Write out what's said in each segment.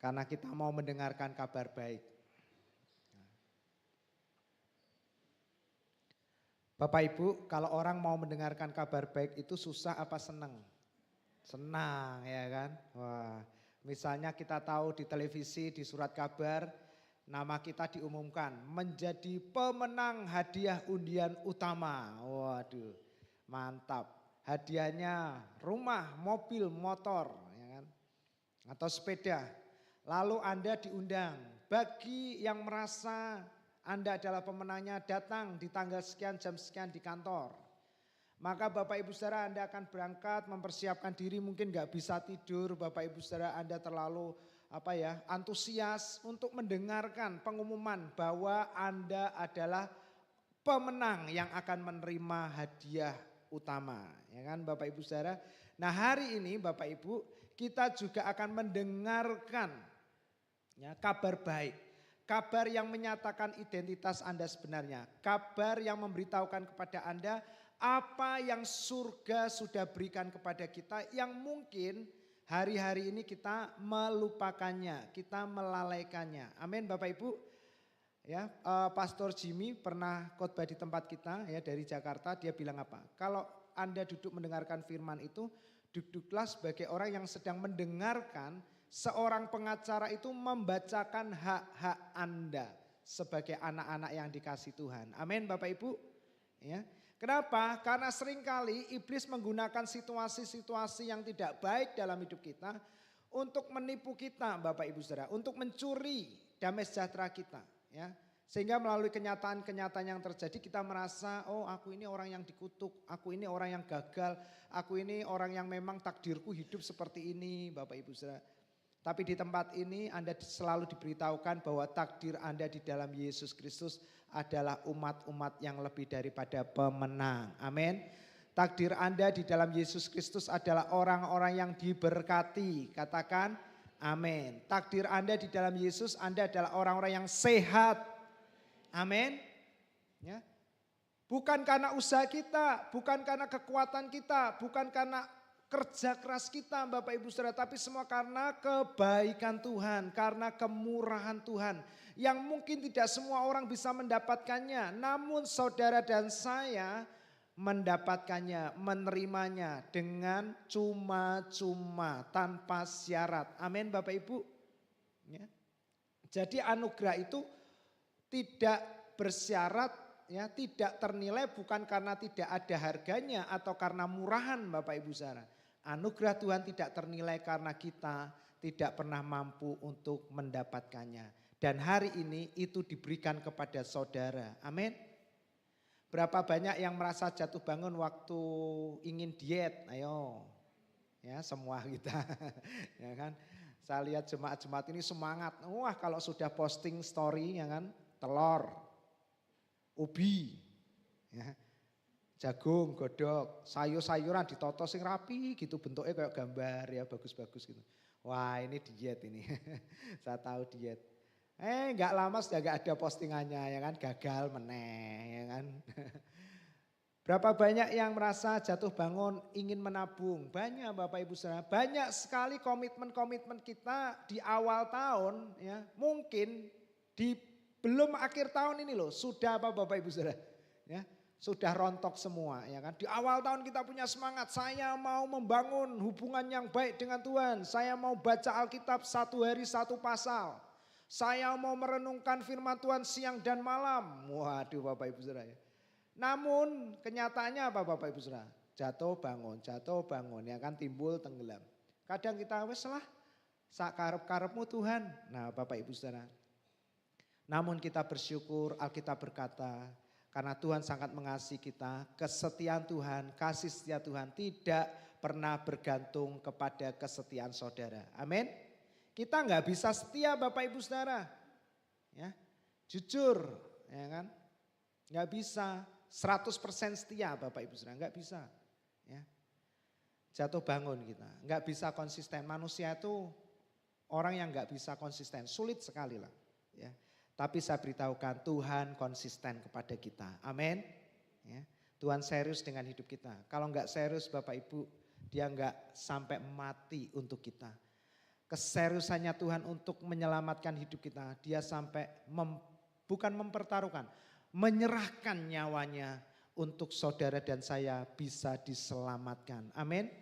karena kita mau mendengarkan kabar baik. Bapak Ibu, kalau orang mau mendengarkan kabar baik itu susah apa senang? Senang ya kan? Wah, misalnya kita tahu di televisi, di surat kabar, nama kita diumumkan menjadi pemenang hadiah undian utama. Waduh, mantap. Hadiahnya rumah, mobil, motor, ya kan? Atau sepeda. Lalu Anda diundang. Bagi yang merasa Anda adalah pemenangnya, datang di tanggal sekian, jam sekian di kantor. Maka Bapak Ibu Saudara Anda akan berangkat mempersiapkan diri, mungkin gak bisa tidur. Bapak Ibu Saudara Anda terlalu antusias untuk mendengarkan pengumuman bahwa Anda adalah pemenang yang akan menerima hadiah utama. Ya kan Bapak Ibu Saudara. Nah hari ini Bapak Ibu kita juga akan mendengarkan ya, kabar baik. Kabar yang menyatakan identitas Anda sebenarnya. Kabar yang memberitahukan kepada Anda apa yang surga sudah berikan kepada kita yang mungkin hari-hari ini kita melupakannya, kita melalaikannya. Amin Bapak Ibu. Ya, Pastor Jimmy pernah khotbah di tempat kita ya dari Jakarta, dia bilang apa? Kalau Anda duduk mendengarkan firman itu, duduklah sebagai orang yang sedang mendengarkan seorang pengacara itu membacakan hak-hak Anda sebagai anak-anak yang dikasih Tuhan. Amin Bapak Ibu. Ya. Kenapa? Karena seringkali iblis menggunakan situasi-situasi yang tidak baik dalam hidup kita untuk menipu kita Bapak Ibu Saudara, untuk mencuri damai sejahtera kita. Ya, sehingga melalui kenyataan-kenyataan yang terjadi kita merasa oh aku ini orang yang dikutuk, aku ini orang yang gagal, aku ini orang yang memang takdirku hidup seperti ini Bapak Ibu Saudara. Tapi di tempat ini Anda selalu diberitahukan bahwa takdir Anda di dalam Yesus Kristus adalah umat-umat yang lebih daripada pemenang. Amin. Takdir Anda di dalam Yesus Kristus adalah orang-orang yang diberkati. Katakan amin. Takdir Anda di dalam Yesus, Anda adalah orang-orang yang sehat. Amin. Ya. Bukan karena usaha kita, bukan karena kekuatan kita, bukan karena kerja keras kita Bapak Ibu Saudara, tapi semua karena kebaikan Tuhan, karena kemurahan Tuhan. Yang mungkin tidak semua orang bisa mendapatkannya, namun saudara dan saya mendapatkannya, menerimanya dengan cuma-cuma tanpa syarat. Amin Bapak Ibu. Ya. Jadi anugerah itu tidak bersyarat, ya, tidak ternilai bukan karena tidak ada harganya atau karena murahan Bapak Ibu Saudara. Anugerah Tuhan tidak ternilai karena kita tidak pernah mampu untuk mendapatkannya. Dan hari ini itu diberikan kepada saudara. Amin. Berapa banyak yang merasa jatuh bangun waktu ingin diet? Ayo, ya semua kita, ya kan. Saya lihat jemaat-jemaat ini semangat. Wah kalau sudah posting story, ya kan, telur, ubi, ya, jagung, godok, sayur-sayuran ditoto sing rapi gitu bentuknya kayak gambar ya bagus-bagus gitu. Wah ini diet ini, saya tahu diet. Enggak lama sudah enggak ada postingannya ya kan, gagal meneh ya kan. Berapa banyak yang merasa jatuh bangun ingin menabung? Banyak Bapak Ibu Saudara, banyak sekali komitmen-komitmen kita di awal tahun ya. Mungkin di belum akhir tahun ini loh sudah apa Bapak Ibu Saudara? Ya, sudah rontok semua ya kan. Di awal tahun kita punya semangat, saya mau membangun hubungan yang baik dengan Tuhan. Saya mau baca Alkitab satu hari satu pasal. Saya mau merenungkan firman Tuhan siang dan malam. Waduh Bapak Ibu Saudara ya. Namun kenyataannya apa Bapak Ibu Saudara? Jatuh bangun ya kan, timbul tenggelam. Kadang kita wes lah sak karep-karepmu Tuhan. Nah Bapak Ibu Saudara. Namun kita bersyukur Alkitab berkata karena Tuhan sangat mengasihi kita, kesetiaan Tuhan, kasih setia Tuhan tidak pernah bergantung kepada kesetiaan saudara. Amin. Kita nggak bisa setia Bapak Ibu Saudara. Ya, jujur ya kan. Nggak bisa 100% setia Bapak Ibu Saudara, nggak bisa. Ya. Jatuh bangun kita, nggak bisa konsisten. Manusia itu orang yang nggak bisa konsisten, sulit sekali lah. Ya. Tapi saya beritahukan Tuhan konsisten kepada kita. Amin. Ya. Tuhan serius dengan hidup kita. Kalau nggak serius Bapak Ibu, dia nggak sampai mati untuk kita. keseriusannya Tuhan untuk menyelamatkan hidup kita. Dia sampai bukan mempertaruhkan, menyerahkan nyawanya untuk saudara dan saya bisa diselamatkan. Amin.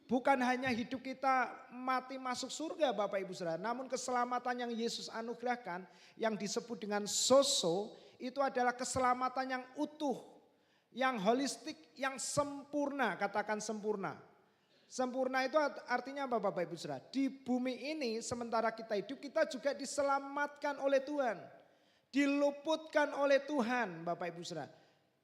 Bukan hanya hidup kita mati masuk surga Bapak Ibu Saudara, namun keselamatan yang Yesus anugerahkan yang disebut dengan sozo itu adalah keselamatan yang utuh, yang holistik, yang sempurna, katakan sempurna. Sempurna itu artinya apa Bapak Ibu Saudara? Di bumi ini sementara kita hidup kita juga diselamatkan oleh Tuhan. Diluputkan oleh Tuhan Bapak Ibu Saudara.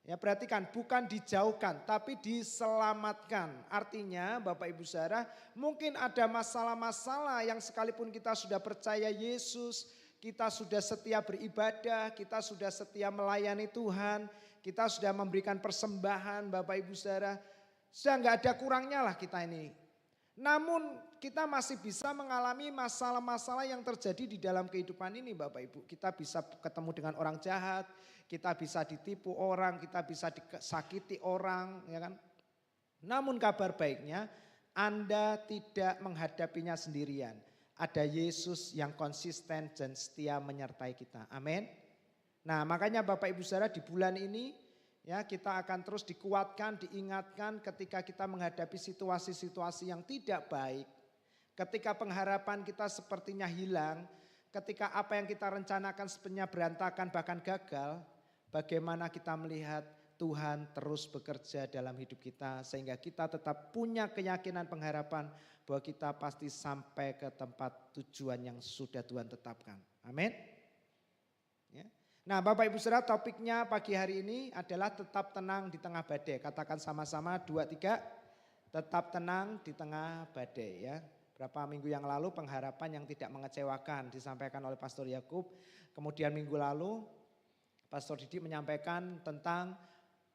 Ya perhatikan bukan dijauhkan tapi diselamatkan. Artinya Bapak Ibu Saudara mungkin ada masalah-masalah yang sekalipun kita sudah percaya Yesus. Kita sudah setia beribadah, kita sudah setia melayani Tuhan. Kita sudah memberikan persembahan Bapak Ibu Saudara. Sudah nggak ada kurangnya lah kita ini. Namun kita masih bisa mengalami masalah-masalah yang terjadi di dalam kehidupan ini Bapak Ibu. Kita bisa ketemu dengan orang jahat, kita bisa ditipu orang, kita bisa disakiti orang, ya kan. Namun kabar baiknya Anda tidak menghadapinya sendirian. Ada Yesus yang konsisten dan setia menyertai kita. Amin. Nah makanya Bapak Ibu Saudara di bulan ini ya kita akan terus dikuatkan, diingatkan ketika kita menghadapi situasi-situasi yang tidak baik. Ketika pengharapan kita sepertinya hilang, ketika apa yang kita rencanakan sebenarnya berantakan bahkan gagal. Bagaimana kita melihat Tuhan terus bekerja dalam hidup kita sehingga kita tetap punya keyakinan pengharapan bahwa kita pasti sampai ke tempat tujuan yang sudah Tuhan tetapkan. Amin. Ya. Nah Bapak Ibu Saudara topiknya pagi hari ini adalah tetap tenang di tengah badai. Katakan sama-sama 2, 3, tetap tenang di tengah badai ya. Berapa minggu yang lalu pengharapan yang tidak mengecewakan disampaikan oleh Pastor Yakub. Kemudian minggu lalu Pastor Didi menyampaikan tentang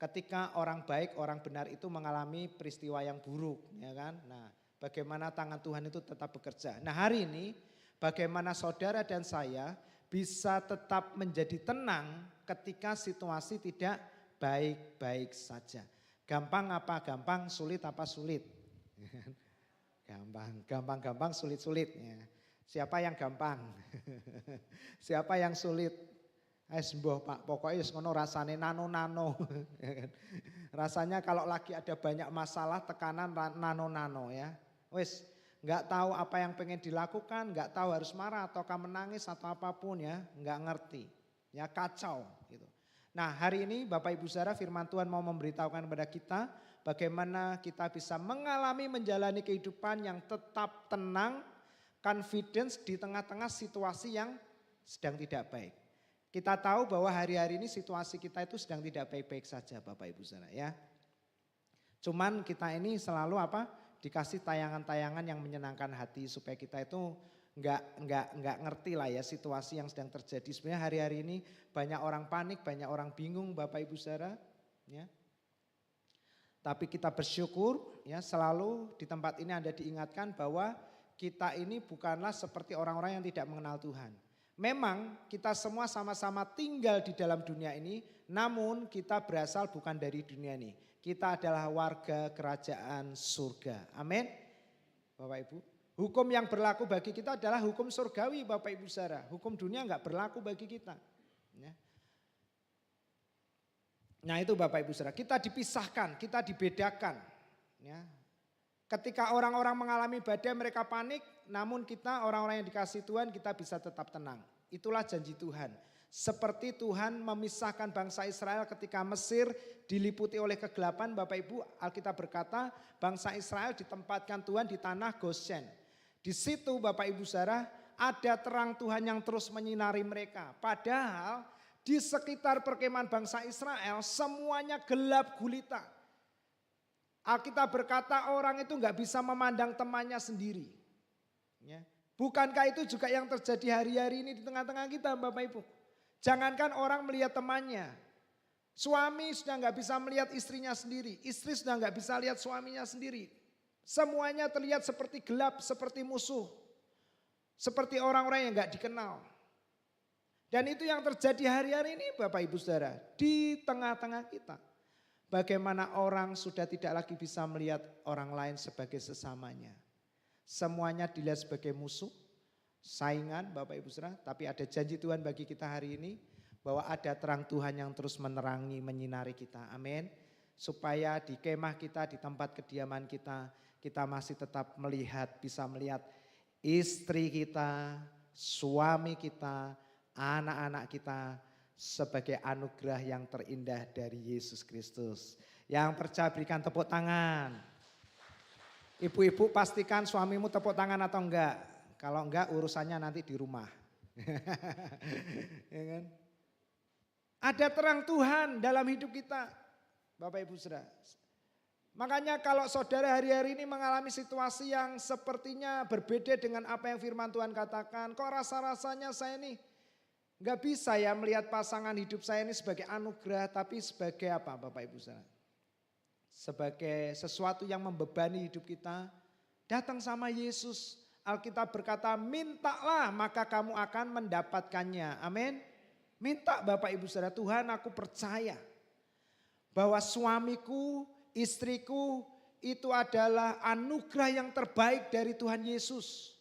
ketika orang baik, orang benar itu mengalami peristiwa yang buruk ya kan. Nah bagaimana tangan Tuhan itu tetap bekerja. Nah hari ini bagaimana saudara dan saya bisa tetap menjadi tenang ketika situasi tidak baik-baik saja. Gampang apa gampang, sulit apa sulit? Gampang, sulit-sulit. Ya. Siapa yang gampang? Siapa yang sulit? Mboh Pak, pokoknya ngono rasane nano-nano. Rasanya kalau lagi ada banyak masalah tekanan nano-nano ya. Wis nggak tahu apa yang pengen dilakukan, nggak tahu harus marah ataukah menangis atau apapun ya, nggak ngerti. Ya kacau gitu. Nah hari ini Bapak Ibu Saudara firman Tuhan mau memberitahukan kepada kita bagaimana kita bisa mengalami menjalani kehidupan yang tetap tenang, confidence di tengah-tengah situasi yang sedang tidak baik. Kita tahu bahwa hari-hari ini situasi kita itu sedang tidak baik-baik saja Bapak Ibu Saudara ya. Cuman kita ini selalu dikasih tayangan-tayangan yang menyenangkan hati supaya kita itu enggak ngerti lah ya situasi yang sedang terjadi. Sebenarnya hari-hari ini banyak orang panik, banyak orang bingung Bapak Ibu Saudara ya. Tapi kita bersyukur ya selalu di tempat ini Anda diingatkan bahwa kita ini bukanlah seperti orang-orang yang tidak mengenal Tuhan. Memang kita semua sama-sama tinggal di dalam dunia ini, namun kita berasal bukan dari dunia ini. Kita adalah warga kerajaan surga. Amin. Bapak Ibu. Hukum yang berlaku bagi kita adalah hukum surgawi Bapak Ibu Saudara. Hukum dunia enggak berlaku bagi kita. Ya. Nah itu Bapak Ibu Saudara, kita dipisahkan, kita dibedakan. Ya. Ketika orang-orang mengalami badai mereka panik, namun kita orang-orang yang dikasih Tuhan kita bisa tetap tenang. Itulah janji Tuhan. Seperti Tuhan memisahkan bangsa Israel ketika Mesir diliputi oleh kegelapan, Bapak Ibu Alkitab berkata bangsa Israel ditempatkan Tuhan di tanah Goshen. Di situ Bapak Ibu Saudara ada terang Tuhan yang terus menyinari mereka. Padahal di sekitar perkemahan bangsa Israel semuanya gelap gulita. Alkitab berkata orang itu nggak bisa memandang temannya sendiri. Ya. Bukankah itu juga yang terjadi hari-hari ini di tengah-tengah kita Bapak Ibu? Jangankan orang melihat temannya. Suami sudah nggak bisa melihat istrinya sendiri. Istri sudah nggak bisa lihat suaminya sendiri. Semuanya terlihat seperti gelap, seperti musuh. Seperti orang-orang yang nggak dikenal. Dan itu yang terjadi hari-hari ini Bapak Ibu Saudara. Di tengah-tengah kita. Bagaimana orang sudah tidak lagi bisa melihat orang lain sebagai sesamanya. Semuanya dilihat sebagai musuh. saingan Bapak Ibu Saudara, tapi ada janji Tuhan bagi kita hari ini bahwa ada terang Tuhan yang terus menerangi, menyinari kita. Amin. Supaya di kemah kita, di tempat kediaman kita, kita masih tetap melihat, bisa melihat istri kita, suami kita, anak-anak kita sebagai anugerah yang terindah dari Yesus Kristus. Yang percaya berikan tepuk tangan. Ibu-ibu pastikan suamimu tepuk tangan atau enggak. Kalau enggak urusannya nanti di rumah. Ya kan? Ada terang Tuhan dalam hidup kita, Bapak Ibu Saudara. Makanya kalau saudara hari-hari ini mengalami situasi yang sepertinya berbeda dengan apa yang firman Tuhan katakan. Kok rasa-rasanya saya ini enggak bisa ya melihat pasangan hidup saya ini sebagai anugerah. Tapi sebagai apa Bapak Ibu Saudara? Sebagai sesuatu yang membebani hidup kita. Datang sama Yesus. Alkitab berkata mintalah maka kamu akan mendapatkannya. Amin. Minta Bapak Ibu Saudara, Tuhan aku percaya bahwa suamiku, istriku itu adalah anugerah yang terbaik dari Tuhan Yesus.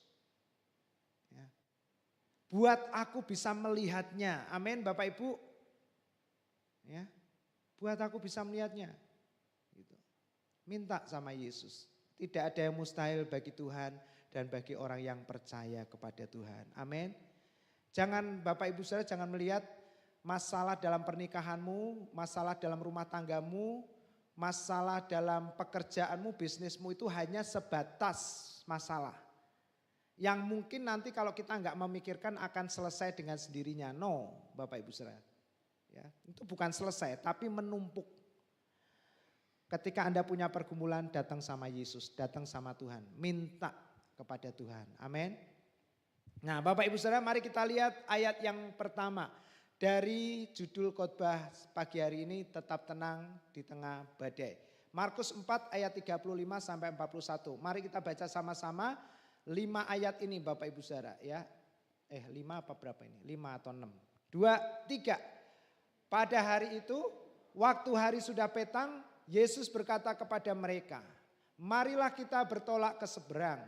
Ya. Buat aku bisa melihatnya, amin Bapak Ibu. Ya. Buat aku bisa melihatnya. Gitu. Minta sama Yesus. Tidak ada yang mustahil bagi Tuhan dan bagi orang yang percaya kepada Tuhan. Amin. Jangan Bapak Ibu Saudara jangan melihat masalah dalam pernikahanmu, masalah dalam rumah tanggamu, masalah dalam pekerjaanmu, bisnismu itu hanya sebatas masalah. Yang mungkin nanti kalau kita enggak memikirkan akan selesai dengan sendirinya. No Bapak Ibu Saudara. Ya, itu bukan selesai tapi menumpuk. Ketika Anda punya pergumulan datang sama Yesus, datang sama Tuhan. Minta kepada Tuhan. Amin. Nah Bapak Ibu Saudara mari kita lihat ayat yang pertama dari judul khotbah pagi hari ini tetap tenang di tengah badai. Markus 4 ayat 35 sampai 41. Mari kita baca sama-sama 5 ayat ini Bapak Ibu Saudara ya. 5 apa berapa ini? 5 atau 6. 2, 3. Pada hari itu waktu hari sudah petang Yesus berkata kepada mereka, marilah kita bertolak ke seberang.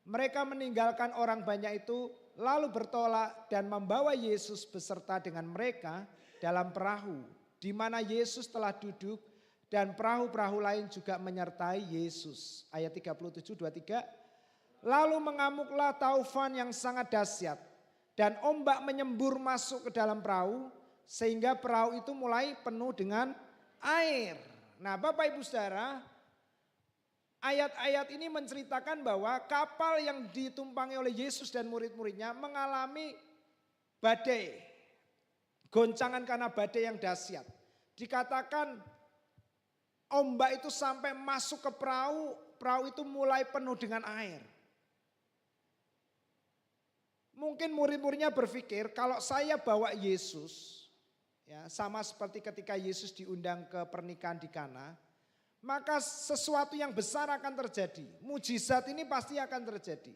Mereka meninggalkan orang banyak itu lalu bertolak dan membawa Yesus beserta dengan mereka dalam perahu di mana Yesus telah duduk dan perahu-perahu lain juga menyertai Yesus. Ayat 37, 23. Lalu mengamuklah taufan yang sangat dahsyat dan ombak menyembur masuk ke dalam perahu sehingga perahu itu mulai penuh dengan air. Nah Bapak Ibu Saudara, ayat-ayat ini menceritakan bahwa kapal yang ditumpangi oleh Yesus dan murid-muridnya mengalami badai. Goncangan karena badai yang dahsyat. Dikatakan ombak itu sampai masuk ke perahu, perahu itu mulai penuh dengan air. Mungkin murid-muridnya berpikir kalau saya bawa Yesus, ya sama seperti ketika Yesus diundang ke pernikahan di Kana, maka sesuatu yang besar akan terjadi. Mujizat ini pasti akan terjadi.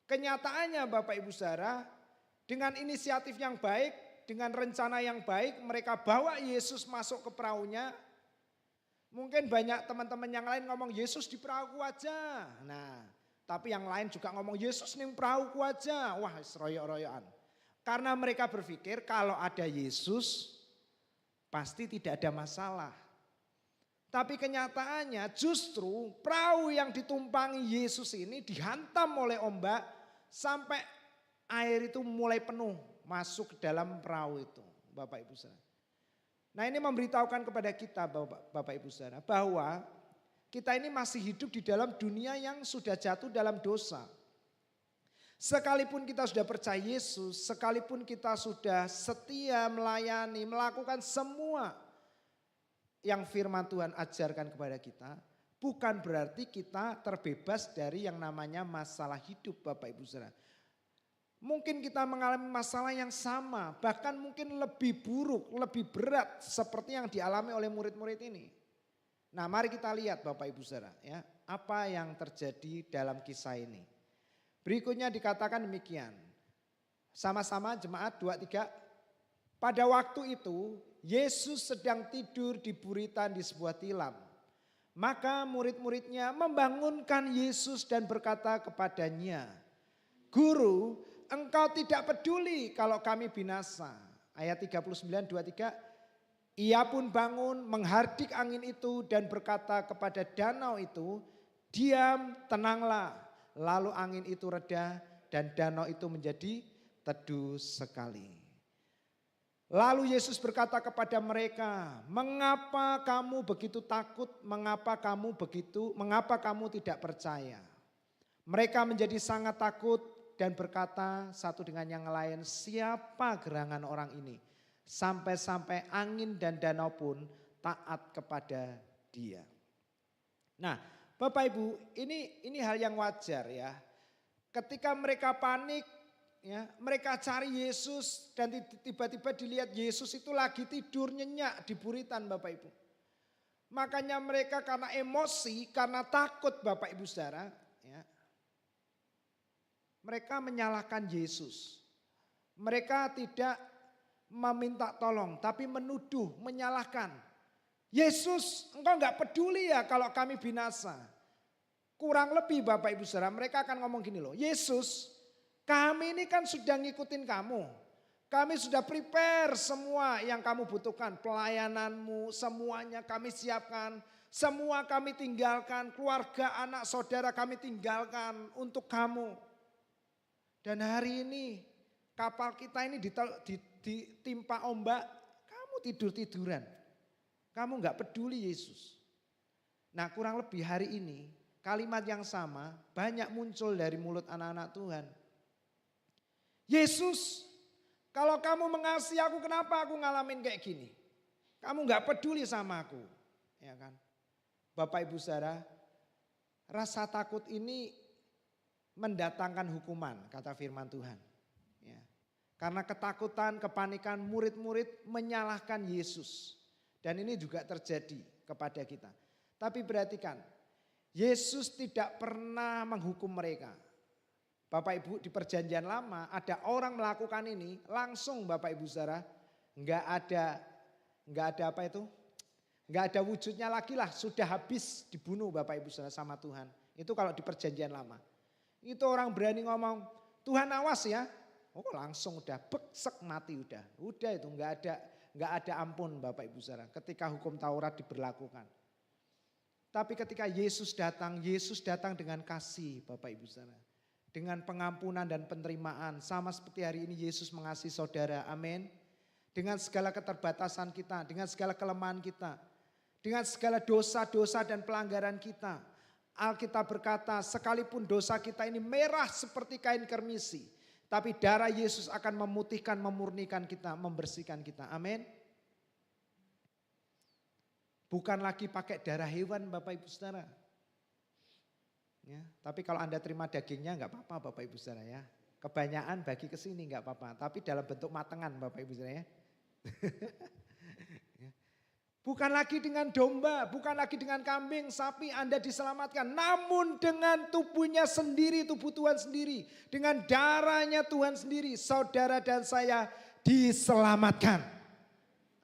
Kenyataannya Bapak Ibu Saudara, dengan inisiatif yang baik, dengan rencana yang baik, mereka bawa Yesus masuk ke perahunya. Mungkin banyak teman-teman yang lain ngomong Yesus di perahu aja. Nah, tapi yang lain juga ngomong Yesus di perahu aja. Wah, royok-royokan. Karena mereka berpikir kalau ada Yesus pasti tidak ada masalah. Tapi kenyataannya justru perahu yang ditumpangi Yesus ini dihantam oleh ombak sampai air itu mulai penuh masuk ke dalam perahu itu, Bapak Ibu Saudara. Nah ini memberitahukan kepada kita Bapak Ibu Saudara bahwa kita ini masih hidup di dalam dunia yang sudah jatuh dalam dosa. Sekalipun kita sudah percaya Yesus, sekalipun kita sudah setia melayani, melakukan semua yang firman Tuhan ajarkan kepada kita, bukan berarti kita terbebas dari yang namanya masalah hidup Bapak Ibu Saudara. Mungkin kita mengalami masalah yang sama, bahkan mungkin lebih buruk, lebih berat seperti yang dialami oleh murid-murid ini. Nah mari kita lihat Bapak Ibu Saudara ya, apa yang terjadi dalam kisah ini. Berikutnya dikatakan demikian, sama-sama jemaat 2, 3. Pada waktu itu Yesus sedang tidur di buritan di sebuah tilam. Maka murid-muridnya membangunkan Yesus dan berkata kepadanya, Guru, engkau tidak peduli kalau kami binasa. Ayat 39:23, ia pun bangun menghardik angin itu dan berkata kepada danau itu, diam, tenanglah. Lalu angin itu reda dan danau itu menjadi teduh sekali. Lalu Yesus berkata kepada mereka, mengapa kamu begitu takut, mengapa kamu tidak percaya? Mereka menjadi sangat takut dan berkata satu dengan yang lain, siapa gerangan orang ini? Sampai-sampai angin dan danau pun taat kepada dia. Nah, Bapak Ibu, ini hal yang wajar ya. Ketika mereka panik, ya, mereka cari Yesus dan tiba-tiba dilihat Yesus itu lagi tidur nyenyak di buritan, Bapak Ibu. Makanya mereka karena emosi, karena takut Bapak Ibu Saudara, ya, mereka menyalahkan Yesus. Mereka tidak meminta tolong, tapi menuduh, menyalahkan. Yesus, engkau enggak peduli ya kalau kami binasa. Kurang lebih Bapak Ibu Saudara, mereka akan ngomong gini loh, Yesus, kami ini kan sudah ngikutin kamu. Kami sudah prepare semua yang kamu butuhkan, pelayananmu, semuanya kami siapkan. Semua kami tinggalkan, keluarga, anak, saudara kami tinggalkan untuk kamu. Dan hari ini kapal kita ini ditimpa ombak, kamu tidur-tiduran. Kamu enggak peduli Yesus. Nah, kurang lebih hari ini kalimat yang sama banyak muncul dari mulut anak-anak Tuhan. Yesus, kalau kamu mengasihi aku, kenapa aku ngalamin kayak gini? Kamu enggak peduli sama aku, ya kan? Bapak Ibu Saudara, rasa takut ini mendatangkan hukuman, kata firman Tuhan. Ya. Karena ketakutan, kepanikan murid-murid menyalahkan Yesus. Dan ini juga terjadi kepada kita. Tapi perhatikan, Yesus tidak pernah menghukum mereka. Bapak Ibu, di perjanjian lama ada orang melakukan ini langsung Bapak Ibu Saudara, enggak ada apa itu? Enggak ada wujudnya lagi lah, sudah habis dibunuh Bapak Ibu Saudara sama Tuhan. Itu kalau di perjanjian lama. Itu orang berani ngomong, Tuhan awas ya. Oh langsung udah beksek mati udah. Udah itu enggak ada ampun Bapak Ibu Saudara ketika hukum Taurat diberlakukan. Tapi ketika Yesus datang dengan kasih Bapak Ibu Saudara. Dengan pengampunan dan penerimaan. Sama seperti hari ini Yesus mengasihi saudara, amin. Dengan segala keterbatasan kita, dengan segala kelemahan kita. Dengan segala dosa-dosa dan pelanggaran kita. Alkitab berkata sekalipun dosa kita ini merah seperti kain kermisi. Tapi darah Yesus akan memutihkan, memurnikan kita, membersihkan kita. Amin. Bukan lagi pakai darah hewan Bapak Ibu Saudara. Ya, tapi kalau Anda terima dagingnya enggak apa-apa Bapak Ibu Saudara ya. Kebanyakan bagi ke sini enggak apa-apa. Tapi dalam bentuk matengan Bapak Ibu Saudara ya. Bukan lagi dengan domba, bukan lagi dengan kambing, sapi Anda diselamatkan. Namun dengan tubuhnya sendiri, tubuh Tuhan sendiri. Dengan darahnya Tuhan sendiri, saudara dan saya diselamatkan.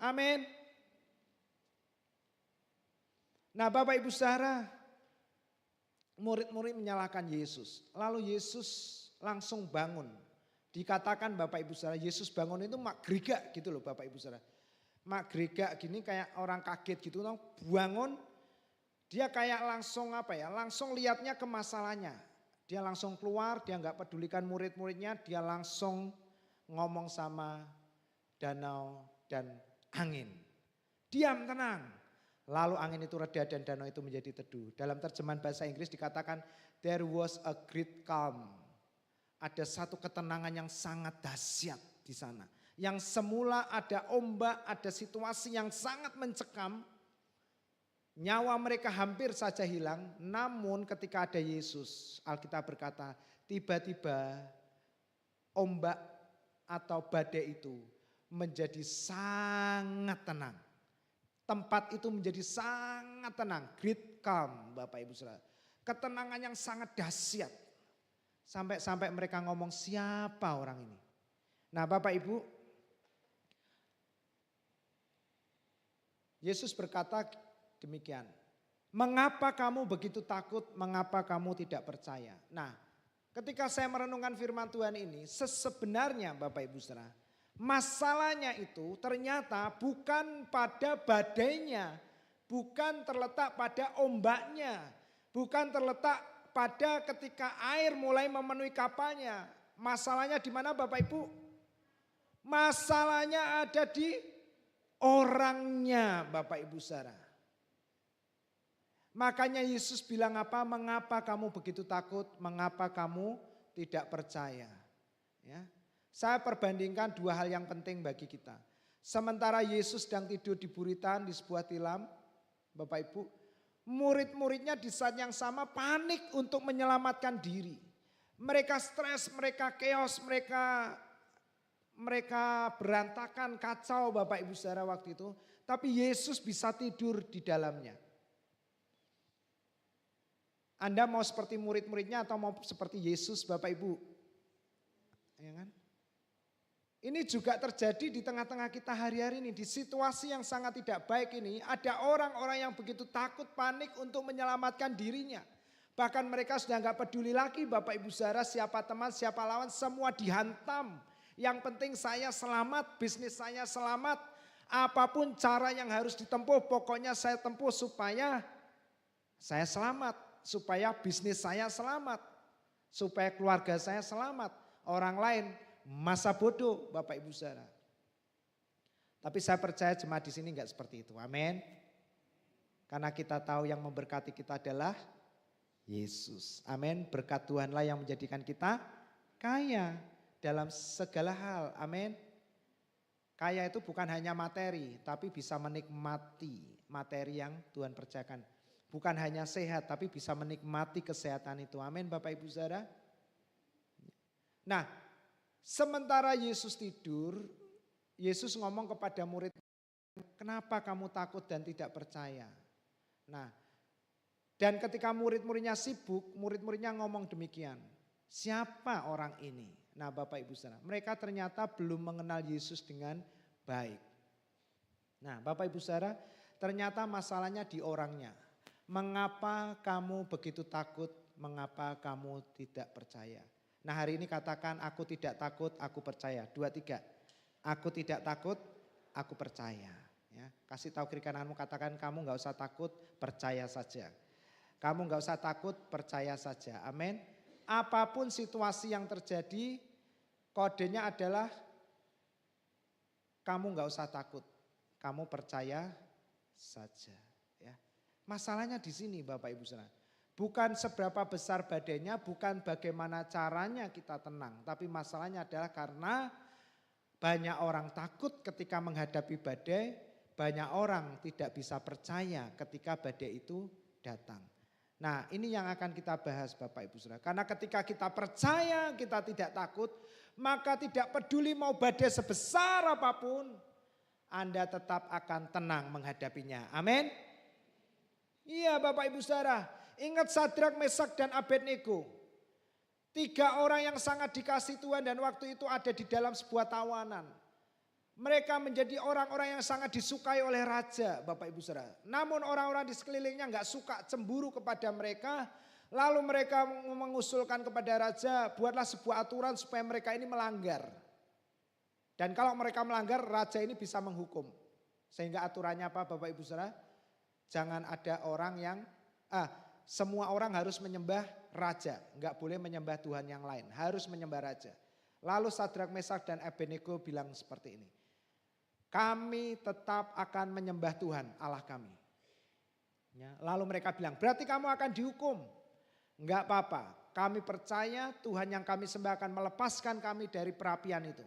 Amin. Nah Bapak Ibu Saudara, murid-murid menyalahkan Yesus. Lalu Yesus langsung bangun. Dikatakan Bapak Ibu Saudara, Yesus bangun itu mak gregak gitu loh Bapak Ibu Saudara. Mak gregak gini kayak orang kaget gitu, bangun dia kayak langsung langsung lihatnya ke masalahnya. Dia langsung keluar, dia nggak pedulikan murid-muridnya, dia langsung ngomong sama danau dan angin. Diam, tenang. Lalu angin itu reda dan danau itu menjadi teduh. Dalam terjemahan bahasa Inggris dikatakan there was a great calm. Ada satu ketenangan yang sangat dahsyat di sana. Yang semula ada ombak, ada situasi yang sangat mencekam. Nyawa mereka hampir saja hilang. Namun ketika ada Yesus, Alkitab berkata tiba-tiba ombak atau badai itu menjadi sangat tenang. Tempat itu menjadi sangat tenang. Great calm Bapak Ibu Saudara. Ketenangan yang sangat dahsyat. Sampai mereka ngomong siapa orang ini. Nah Bapak Ibu, Yesus berkata demikian. Mengapa kamu begitu takut, mengapa kamu tidak percaya? Nah ketika saya merenungkan firman Tuhan ini, sebenarnya Bapak Ibu Saudara, masalahnya itu ternyata bukan pada badainya, bukan terletak pada ombaknya, bukan terletak pada ketika air mulai memenuhi kapalnya. Masalahnya di mana Bapak Ibu? Masalahnya ada di orangnya Bapak Ibu Saudara. Makanya Yesus bilang apa? Mengapa kamu begitu takut? Mengapa kamu tidak percaya? Ya. Saya perbandingkan dua hal yang penting bagi kita. Sementara Yesus sedang tidur di buritan di sebuah tilam, Bapak Ibu, murid-muridnya di saat yang sama panik untuk menyelamatkan diri. Mereka stres, mereka chaos, mereka berantakan, kacau Bapak Ibu Saudara waktu itu. Tapi Yesus bisa tidur di dalamnya. Anda mau seperti murid-muridnya atau mau seperti Yesus Bapak Ibu? Ya kan? Ini juga terjadi di tengah-tengah kita hari-hari ini. Di situasi yang sangat tidak baik ini, ada orang-orang yang begitu takut, panik untuk menyelamatkan dirinya. Bahkan mereka sudah nggak peduli lagi Bapak Ibu Saudara, siapa teman, siapa lawan, semua dihantam. Yang penting saya selamat, bisnis saya selamat. Apapun cara yang harus ditempuh, pokoknya saya tempuh supaya saya selamat. Supaya bisnis saya selamat. Supaya keluarga saya selamat. Orang lain masa bodoh Bapak Ibu Saudara. Tapi saya percaya jemaat di sini enggak seperti itu. Amin. Karena kita tahu yang memberkati kita adalah Yesus. Amin. Berkat Tuhanlah yang menjadikan kita kaya dalam segala hal. Amin. Kaya itu bukan hanya materi, tapi bisa menikmati materi yang Tuhan percayakan. Bukan hanya sehat, tapi bisa menikmati kesehatan itu. Amin Bapak Ibu Saudara. Nah, sementara Yesus tidur, Yesus ngomong kepada murid, kenapa kamu takut dan tidak percaya? Nah, dan ketika murid-muridnya sibuk, murid-muridnya ngomong demikian. Siapa orang ini? Nah Bapak Ibu Saudara, mereka ternyata belum mengenal Yesus dengan baik. Nah Bapak Ibu Saudara, ternyata masalahnya di orangnya. Mengapa kamu begitu takut? Mengapa kamu tidak percaya? Nah hari ini katakan aku tidak takut, aku percaya. 2, 3. Aku tidak takut, aku percaya. Ya, kasih tahu kiri kananmu, katakan kamu gak usah takut, percaya saja. Kamu gak usah takut, percaya saja. Amin. Apapun situasi yang terjadi, kodenya adalah kamu gak usah takut, kamu percaya saja. Ya. Masalahnya di sini Bapak Ibu Saudara. Bukan seberapa besar badainya, bukan bagaimana caranya kita tenang. Tapi masalahnya adalah karena banyak orang takut ketika menghadapi badai. Banyak orang tidak bisa percaya ketika badai itu datang. Nah ini yang akan kita bahas Bapak Ibu Saudara. Karena ketika kita percaya, kita tidak takut, maka tidak peduli mau badai sebesar apapun, Anda tetap akan tenang menghadapinya. Amin. Iya Bapak Ibu Saudara, ingat Sadrak, Mesak dan Abednego. 3 orang yang sangat dikasih Tuhan dan waktu itu ada di dalam sebuah tawanan. Mereka menjadi orang-orang yang sangat disukai oleh raja Bapak Ibu Saudara. Namun orang-orang di sekelilingnya enggak suka, cemburu kepada mereka. Lalu mereka mengusulkan kepada raja, buatlah sebuah aturan supaya mereka ini melanggar. Dan kalau mereka melanggar, raja ini bisa menghukum. Sehingga aturannya apa Bapak Ibu Saudara? Jangan ada orang yang, semua orang harus menyembah raja. Enggak boleh menyembah Tuhan yang lain, harus menyembah raja. Lalu Sadrak, Mesak dan Abednego bilang seperti ini. Kami tetap akan menyembah Tuhan Allah kami. Ya, lalu mereka bilang, berarti kamu akan dihukum. Enggak apa-apa, kami percaya Tuhan yang kami sembah akan melepaskan kami dari perapian itu.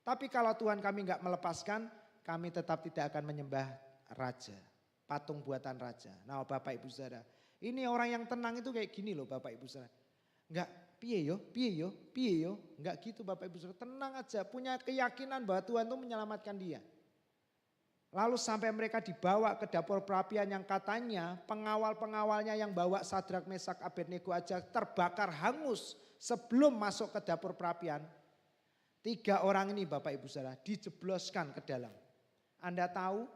Tapi kalau Tuhan kami enggak melepaskan, kami tetap tidak akan menyembah raja. Patung buatan raja. Nah Bapak Ibu Saudara, ini orang yang tenang itu kayak gini loh Bapak Ibu Saudara. Enggak piye yo, enggak gitu Bapak Ibu Saudara. Tenang aja, punya keyakinan bahwa Tuhan itu menyelamatkan dia. Lalu sampai mereka dibawa ke dapur perapian yang katanya pengawal-pengawalnya yang bawa Sadrak, Mesak, Abednego aja terbakar hangus sebelum masuk ke dapur perapian. 3 orang ini Bapak Ibu Saudara dijebloskan ke dalam. Anda tahu?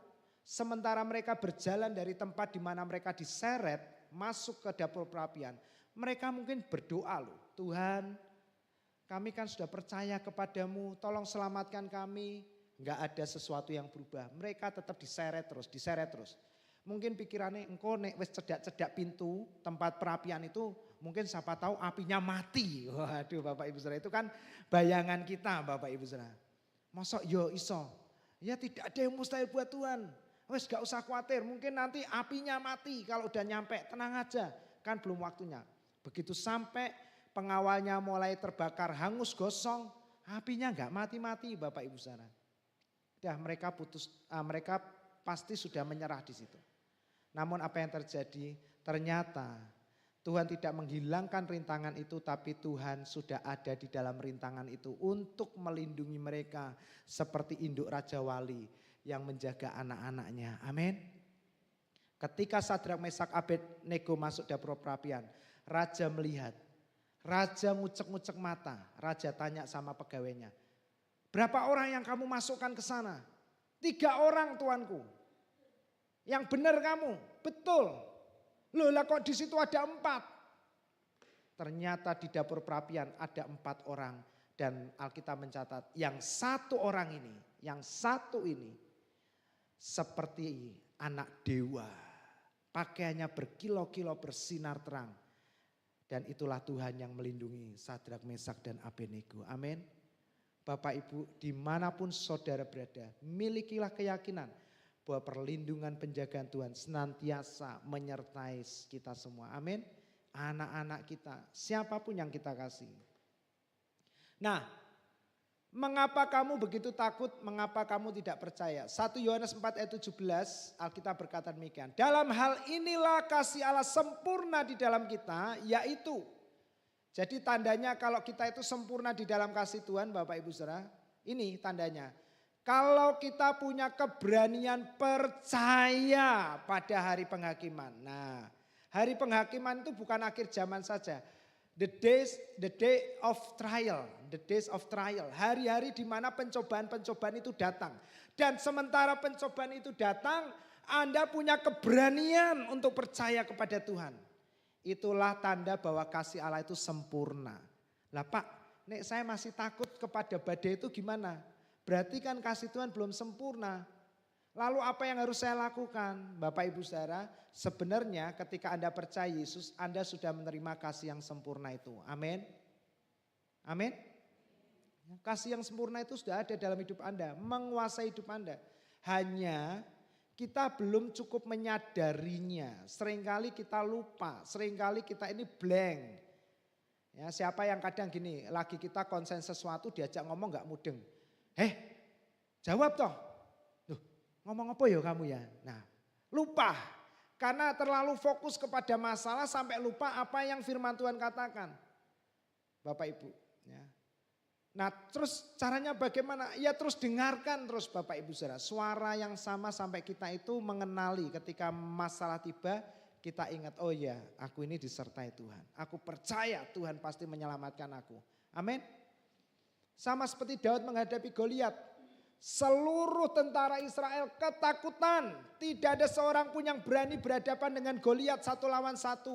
Sementara mereka berjalan dari tempat di mana mereka diseret masuk ke dapur perapian. Mereka mungkin berdoa loh. Tuhan kami kan sudah percaya kepadamu, tolong selamatkan kami. Enggak ada sesuatu yang berubah. Mereka tetap diseret terus. Mungkin pikirannya engkau nek wis cedak-cedak pintu tempat perapian itu mungkin siapa tahu apinya mati. Waduh Bapak Ibu Saudara, itu kan bayangan kita Bapak Ibu Saudara. Mosok yo iso. Ya tidak ada yang mustahil buat Tuhan. Wes gak usah khawatir, mungkin nanti apinya mati kalau udah nyampe, tenang aja. Kan belum waktunya. Begitu sampai pengawalnya mulai terbakar hangus gosong, apinya gak mati-mati Bapak Ibu Saudara. Dah mereka mereka pasti sudah menyerah di situ. Namun apa yang terjadi? Ternyata Tuhan tidak menghilangkan rintangan itu, tapi Tuhan sudah ada di dalam rintangan itu untuk melindungi mereka seperti induk Raja Wali yang menjaga anak-anaknya. Amin. Ketika Sadrak, Mesak, Abednego masuk dapur perapian, Raja melihat, Raja ngucek-ngucek mata, Raja tanya sama pegawainya, berapa orang yang kamu masukkan ke sana? 3 orang tuanku. Yang benar kamu, betul. Loh lah kok di situ ada 4. Ternyata di dapur perapian ada 4 orang. Dan Alkitab mencatat yang 1 orang ini, yang 1 ini seperti anak dewa. Pakaiannya berkilau-kilau bersinar terang. Dan itulah Tuhan yang melindungi Sadrak, Mesak dan Abednego. Amin. Bapak Ibu dimanapun saudara berada, milikilah keyakinan bahwa perlindungan penjagaan Tuhan senantiasa menyertai kita semua. Amin. Anak-anak kita, siapapun yang kita kasih. Nah, mengapa kamu begitu takut? Mengapa kamu tidak percaya? 1 Yohanes 4 ayat 17 Alkitab berkata demikian. Dalam hal inilah kasih Allah sempurna di dalam kita, yaitu. Jadi tandanya kalau kita itu sempurna di dalam kasih Tuhan Bapak Ibu Saudara. Ini tandanya. Kalau kita punya keberanian percaya pada hari penghakiman. Nah, hari penghakiman itu bukan akhir zaman saja. The day of trial, the days of trial. Hari-hari di mana pencobaan-pencobaan itu datang. Dan sementara pencobaan itu datang, Anda punya keberanian untuk percaya kepada Tuhan. Itulah tanda bahwa kasih Allah itu sempurna. Lah Pak, nek saya masih takut kepada badai itu gimana? Berarti kan kasih Tuhan belum sempurna. Lalu apa yang harus saya lakukan? Bapak Ibu Saudara, sebenarnya ketika Anda percaya Yesus, Anda sudah menerima kasih yang sempurna itu. Amin. Amin. Kasih yang sempurna itu sudah ada dalam hidup Anda, menguasai hidup Anda. Hanya kita belum cukup menyadarinya. Seringkali kita lupa, seringkali kita ini blank. Ya, siapa yang kadang gini, lagi kita konsen sesuatu diajak ngomong gak mudeng. Jawab toh. Loh, ngomong apa ya kamu ya? Nah, lupa. Karena terlalu fokus kepada masalah sampai lupa apa yang firman Tuhan katakan. Bapak Ibu. Ya. Nah terus caranya bagaimana? Ya terus dengarkan terus Bapak Ibu Saudara. Suara yang sama sampai kita itu mengenali ketika masalah tiba. Kita ingat, oh ya aku ini disertai Tuhan. Aku percaya Tuhan pasti menyelamatkan aku. Amin. Sama seperti Daud menghadapi Goliat. Seluruh tentara Israel ketakutan. Tidak ada seorang pun yang berani berhadapan dengan Goliat 1 lawan 1.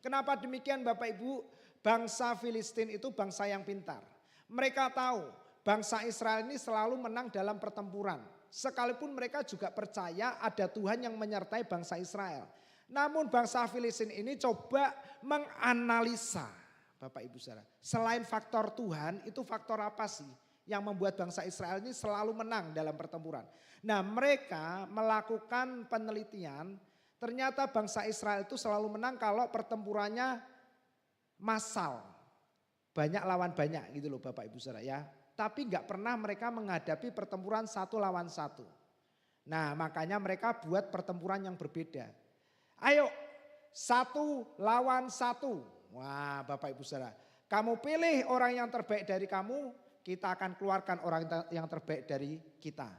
Kenapa demikian Bapak Ibu? Bangsa Filistin itu bangsa yang pintar. Mereka tahu bangsa Israel ini selalu menang dalam pertempuran. Sekalipun mereka juga percaya ada Tuhan yang menyertai bangsa Israel. Namun bangsa Filistin ini coba menganalisa. Bapak Ibu Saudara, selain faktor Tuhan, itu faktor apa sih yang membuat bangsa Israel ini selalu menang dalam pertempuran? Nah mereka melakukan penelitian, ternyata bangsa Israel itu selalu menang kalau pertempurannya massal. Banyak lawan banyak gitu loh Bapak Ibu Saudara ya. Tapi gak pernah mereka menghadapi pertempuran 1 lawan 1. Nah makanya mereka buat pertempuran yang berbeda. Ayo 1 lawan 1. Wah Bapak Ibu Saudara, kamu pilih orang yang terbaik dari kamu, kita akan keluarkan orang yang terbaik dari kita.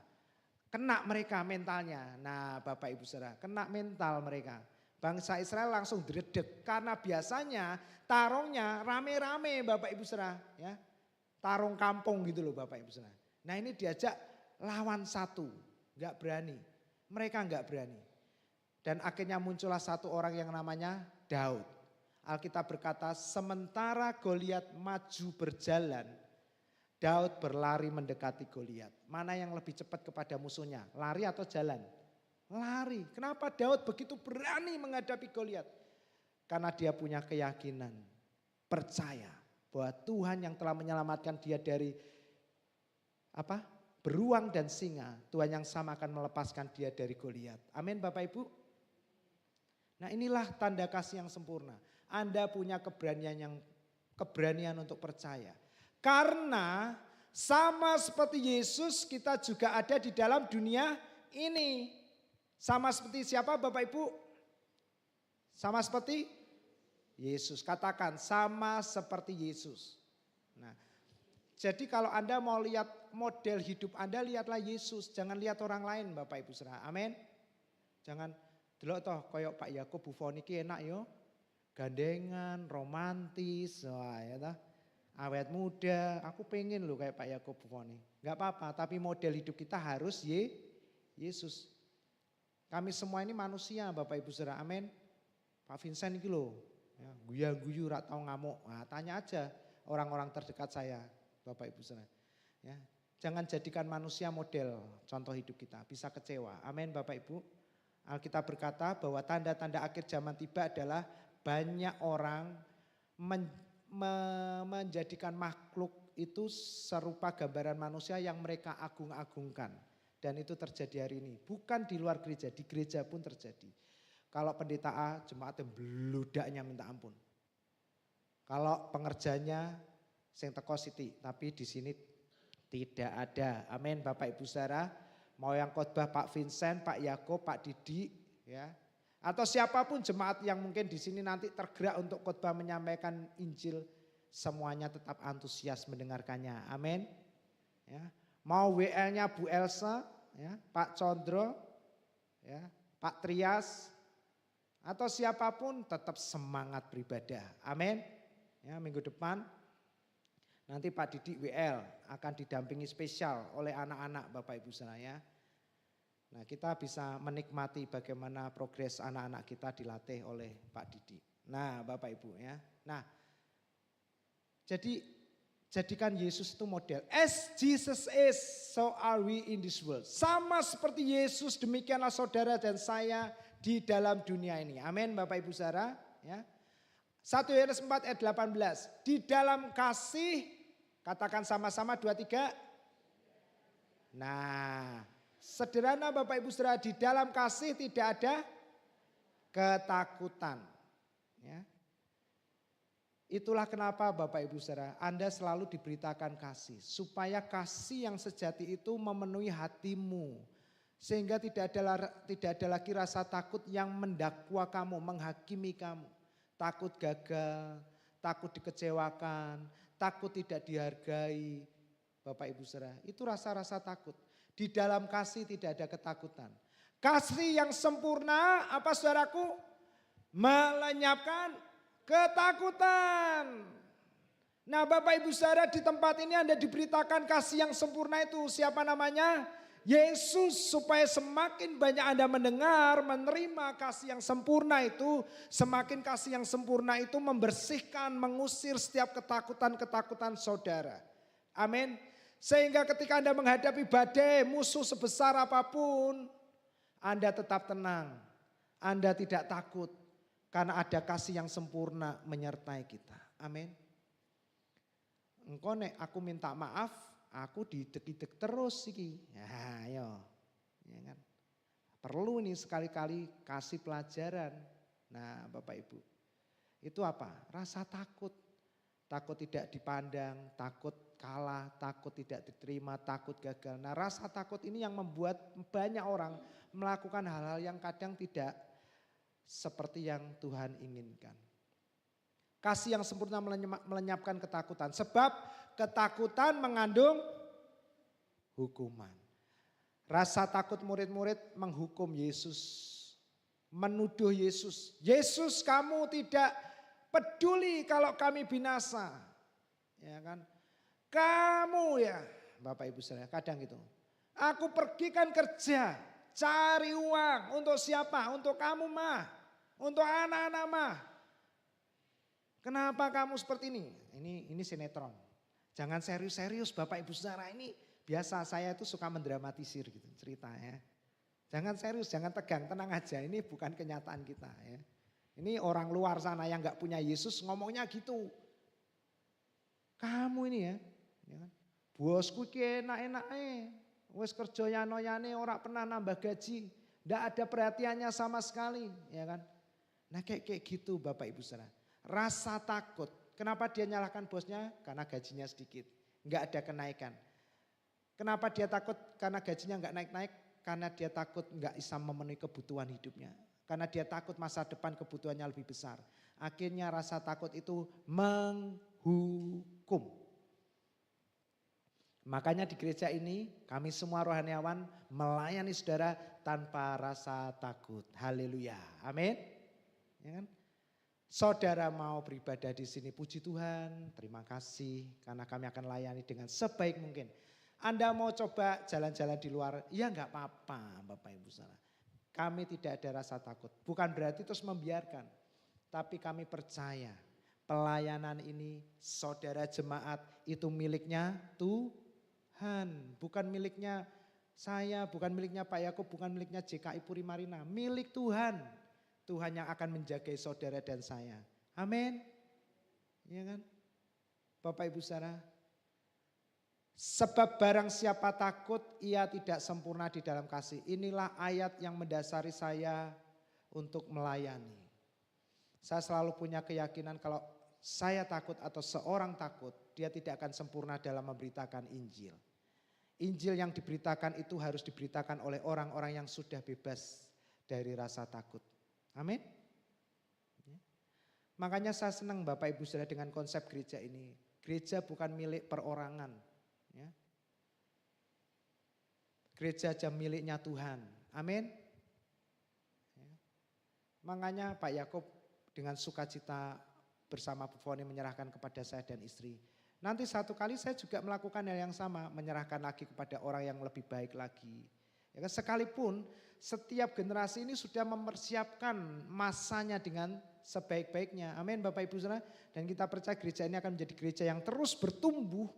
Kena mereka mentalnya. Nah Bapak Ibu Saudara, kena mental mereka. Bangsa Israel langsung dredeg karena biasanya tarungnya rame-rame Bapak Ibu Saudara. Ya. Tarung kampung gitu loh Bapak Ibu Saudara. Nah ini diajak lawan 1, gak berani. Mereka gak berani. Dan akhirnya muncullah 1 orang yang namanya Daud. Alkitab berkata, sementara Goliat maju berjalan, Daud berlari mendekati Goliat. Mana yang lebih cepat kepada musuhnya? Lari atau jalan? Lari. Kenapa Daud begitu berani menghadapi Goliat? Karena dia punya keyakinan, percaya bahwa Tuhan yang telah menyelamatkan dia dari beruang dan singa, Tuhan yang sama akan melepaskan dia dari Goliat. Amin Bapak Ibu. Nah inilah tanda kasih yang sempurna. Anda punya keberanian untuk percaya. Karena sama seperti Yesus kita juga ada di dalam dunia ini. Sama seperti siapa Bapak Ibu? Sama seperti Yesus. Katakan sama seperti Yesus. Nah, jadi kalau Anda mau lihat model hidup Anda, lihatlah Yesus. Jangan lihat orang lain Bapak Ibu saudara. Amin. Jangan delok toh koyok Pak Yakub Buffon iki enak yo. Gandengan, romantis, wah ya toh. Awet muda, aku pengen loh kayak Pak Yakub Buffon. Enggak apa-apa, tapi model hidup kita harus Yesus. Kami semua ini manusia Bapak Ibu saudara. Amin. Pak Vincent iki loh. Ya, guyu-guyu rak tau ngamuk. Nah, tanya aja orang-orang terdekat saya, Bapak Ibu saudara. Ya, jangan jadikan manusia model contoh hidup kita, bisa kecewa. Amin Bapak Ibu. Alkitab berkata bahwa tanda-tanda akhir zaman tiba adalah banyak orang menjadikan makhluk itu serupa gambaran manusia yang mereka agung-agungkan. Dan itu terjadi hari ini. Bukan di luar gereja, di gereja pun terjadi. Kalau pendeta A, jemaatnya beludaknya minta ampun. Kalau pengerjanya sing teko siti, tapi di sini tidak ada. Amin Bapak Ibu saudara. Mau yang khotbah Pak Vincent, Pak Yakob, Pak Didi, ya. Atau siapapun jemaat yang mungkin di sini nanti tergerak untuk khotbah menyampaikan Injil, semuanya tetap antusias mendengarkannya. Amin. Ya. Mau WL-nya Bu Elsa, ya, Pak Condro, ya, Pak Trias, atau siapapun tetap semangat beribadah. Amin. Ya, minggu depan nanti Pak Didi WL akan didampingi spesial oleh anak-anak Bapak Ibu saudara. Nah, kita bisa menikmati bagaimana progres anak-anak kita dilatih oleh Pak Didi. Nah, Bapak Ibu ya. Nah, jadi jadikan Yesus itu model. As Jesus is, so are we in this world. Sama seperti Yesus, demikianlah saudara dan saya di dalam dunia ini. Amin Bapak Ibu saudara. Ya. 1 Yohanes 4 ayat 18. Di dalam kasih, katakan sama-sama 2, 3. Nah, sederhana Bapak Ibu saudara, di dalam kasih tidak ada ketakutan. Ya. Itulah kenapa Bapak Ibu saudara, Anda selalu diberitakan kasih. Supaya kasih yang sejati itu memenuhi hatimu. Sehingga tidak ada lagi rasa takut yang mendakwa kamu, menghakimi kamu. Takut gagal, takut dikecewakan, takut tidak dihargai. Bapak Ibu saudara, itu rasa-rasa takut. Di dalam kasih tidak ada ketakutan. Kasih yang sempurna apa saudaraku? Melenyapkan ketakutan. Nah Bapak Ibu saudara, di tempat ini Anda diberitakan kasih yang sempurna itu. Siapa namanya? Yesus. Supaya semakin banyak Anda mendengar, menerima kasih yang sempurna itu. Semakin kasih yang sempurna itu membersihkan, mengusir setiap ketakutan-ketakutan saudara. Amin. Sehingga ketika Anda menghadapi badai, musuh sebesar apapun, Anda tetap tenang. Anda tidak takut. Karena ada kasih yang sempurna menyertai kita. Amin. Engkau nek aku minta maaf, aku didek-dek terus iki. Ya, ayo. Ya kan? Perlu nih sekali-kali kasih pelajaran. Nah Bapak Ibu. Itu apa? Rasa takut. Takut tidak dipandang, takut kalah, takut tidak diterima, takut gagal. Nah rasa takut ini yang membuat banyak orang melakukan hal-hal yang kadang tidak seperti yang Tuhan inginkan. Kasih yang sempurna melenyapkan ketakutan. Sebab ketakutan mengandung hukuman. Rasa takut murid-murid menghukum Yesus. Menuduh Yesus. Yesus kamu tidak peduli kalau kami binasa. Ya kan? Kamu ya Bapak Ibu saudara kadang gitu. Aku pergi kan kerja. Cari uang untuk siapa? Untuk kamu mah. Untuk anak-anak mah. Kenapa kamu seperti ini? Ini sinetron. Jangan serius-serius Bapak Ibu Saudara, ini biasa saya itu suka mendramatisir gitu ceritanya. Jangan serius, jangan tegang, tenang aja. Ini bukan kenyataan kita ya. Ini orang luar sana yang gak punya Yesus ngomongnya gitu. Kamu ini ya kan? Bosku ki enak-enak wis kerja yano-yane ora pernah nambah gaji. Ndak ada perhatiannya sama sekali, ya kan? Nah kayak gitu Bapak Ibu Saudara. Rasa takut. Kenapa dia nyalahkan bosnya? Karena gajinya sedikit. Enggak ada kenaikan. Kenapa dia takut? Karena gajinya enggak naik-naik. Karena dia takut enggak bisa memenuhi kebutuhan hidupnya. Karena dia takut masa depan kebutuhannya lebih besar. Akhirnya rasa takut itu menghukum. Makanya di gereja ini kami semua rohaniawan melayani saudara tanpa rasa takut. Haleluya. Amin. Ya kan? Saudara mau beribadah di sini, puji Tuhan, terima kasih karena kami akan layani dengan sebaik mungkin. Anda mau coba jalan-jalan di luar, ya enggak apa-apa Bapak Ibu Saudara. Kami tidak ada rasa takut, bukan berarti terus membiarkan. Tapi kami percaya pelayanan ini saudara jemaat itu miliknya Tuhan. Bukan miliknya saya, bukan miliknya Pak Yakub, bukan miliknya JKI Puri Marina, milik Tuhan. Tuhan yang akan menjaga saudara dan saya. Amin. Ya kan? Bapak Ibu Saudara. Sebab barang siapa takut ia tidak sempurna di dalam kasih. Inilah ayat yang mendasari saya untuk melayani. Saya selalu punya keyakinan kalau saya takut atau seorang takut, dia tidak akan sempurna dalam memberitakan Injil. Injil yang diberitakan itu harus diberitakan oleh orang-orang yang sudah bebas dari rasa takut. Amin. Makanya saya senang Bapak Ibu Saudara dengan konsep gereja ini. Gereja bukan milik perorangan. Ya. Gereja aja miliknya Tuhan. Amin. Ya. Makanya Pak Yakub dengan sukacita bersama Bu Foni menyerahkan kepada saya dan istri. Nanti satu kali saya juga melakukan hal yang sama. Menyerahkan lagi kepada orang yang lebih baik lagi. Ya, sekalipun setiap generasi ini sudah mempersiapkan masanya dengan sebaik-baiknya. Amin Bapak Ibu Saudara. Dan kita percaya gereja ini akan menjadi gereja yang terus bertumbuh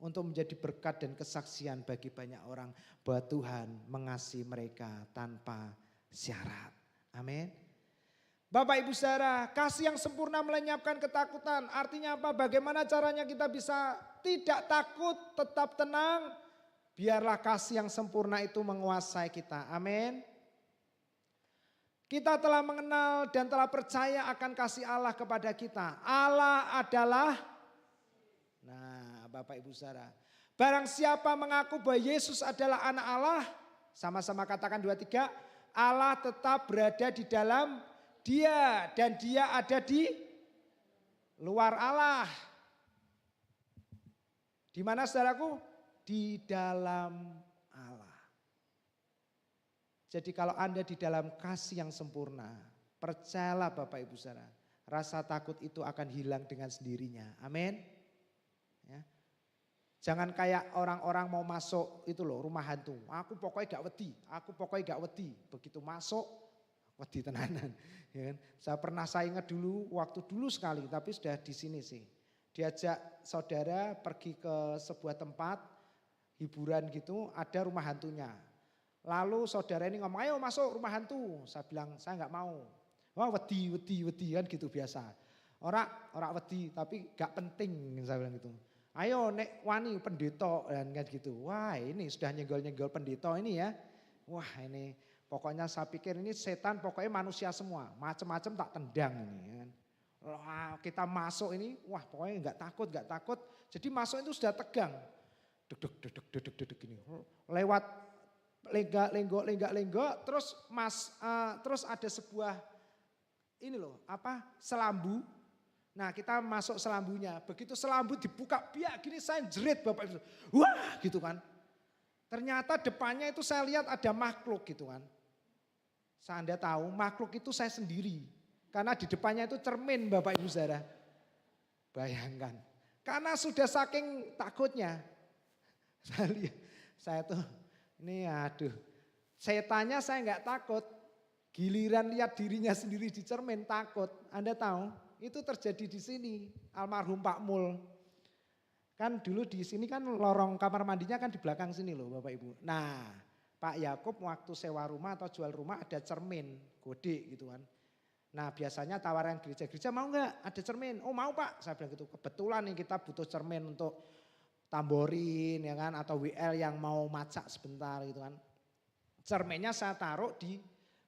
untuk menjadi berkat dan kesaksian bagi banyak orang bahwa Tuhan mengasihi mereka tanpa syarat. Amin. Bapak Ibu Saudara, kasih yang sempurna melenyapkan ketakutan. Artinya apa? Bagaimana caranya kita bisa tidak takut, tetap tenang. Biarlah kasih yang sempurna itu menguasai kita. Amin. Kita telah mengenal dan telah percaya akan kasih Allah kepada kita. Allah adalah, nah Bapak Ibu Saudara, barang siapa mengaku bahwa Yesus adalah anak Allah, sama-sama katakan 2, 3, Allah tetap berada di dalam dia dan dia ada di luar Allah. Di mana saudaraku? Di dalam Allah. Jadi kalau Anda di dalam kasih yang sempurna, percayalah Bapak Ibu Saudara, rasa takut itu akan hilang dengan sendirinya. Amin. Ya. Jangan kayak orang-orang mau masuk itu loh rumah hantu. Aku pokoknya gak wedi, aku pokoknya gak wedi. Begitu masuk, wedi tenanan. Ya kan? Saya ingat dulu, waktu dulu sekali, tapi sudah di sini sih. Diajak saudara pergi ke sebuah tempat, hiburan gitu, ada rumah hantunya. Lalu saudara ini ngomong, ayo masuk rumah hantu. Saya bilang, saya enggak mau. Wah wedi kan gitu biasa. Orang wedi tapi gak penting saya bilang gitu. Ayo nek wani pendeta dan kan gitu. Wah ini sudah nyenggol-nyenggol pendeta ini ya. Wah ini pokoknya saya pikir ini setan pokoknya manusia semua. Macam-macam tak tendang ini kan. Wah, kita masuk ini, wah pokoknya gak takut. Jadi masuk itu sudah tegang. Dedek ini. Lewat lenggok, terus terus ada sebuah ini loh, selambu. Nah, kita masuk selambunya. Begitu selambu dibuka, biak gini saya jerit Bapak Ibu. Wah, gitu kan. Ternyata depannya itu saya lihat ada makhluk gitu kan. Anda tahu, makhluk itu saya sendiri. Karena di depannya itu cermin Bapak Ibu Saudara. Bayangkan. Karena sudah saking takutnya. Saya lihat, saya tuh ini aduh, setannya saya enggak takut. Giliran lihat dirinya sendiri di cermin takut. Anda tahu, Itu terjadi di sini, almarhum Pak Mul. Kan dulu di sini kan lorong kamar mandinya kan di belakang sini loh Bapak Ibu. Nah Pak Yakub waktu sewa rumah atau jual rumah ada cermin, gede gitu kan. Nah biasanya tawaran gereja-gereja mau nggak ada cermin? Oh mau Pak, saya bilang gitu. Kebetulan nih kita butuh cermin untuk tamborin ya kan atau WL yang mau macak sebentar gitu kan. Cerminnya saya taruh di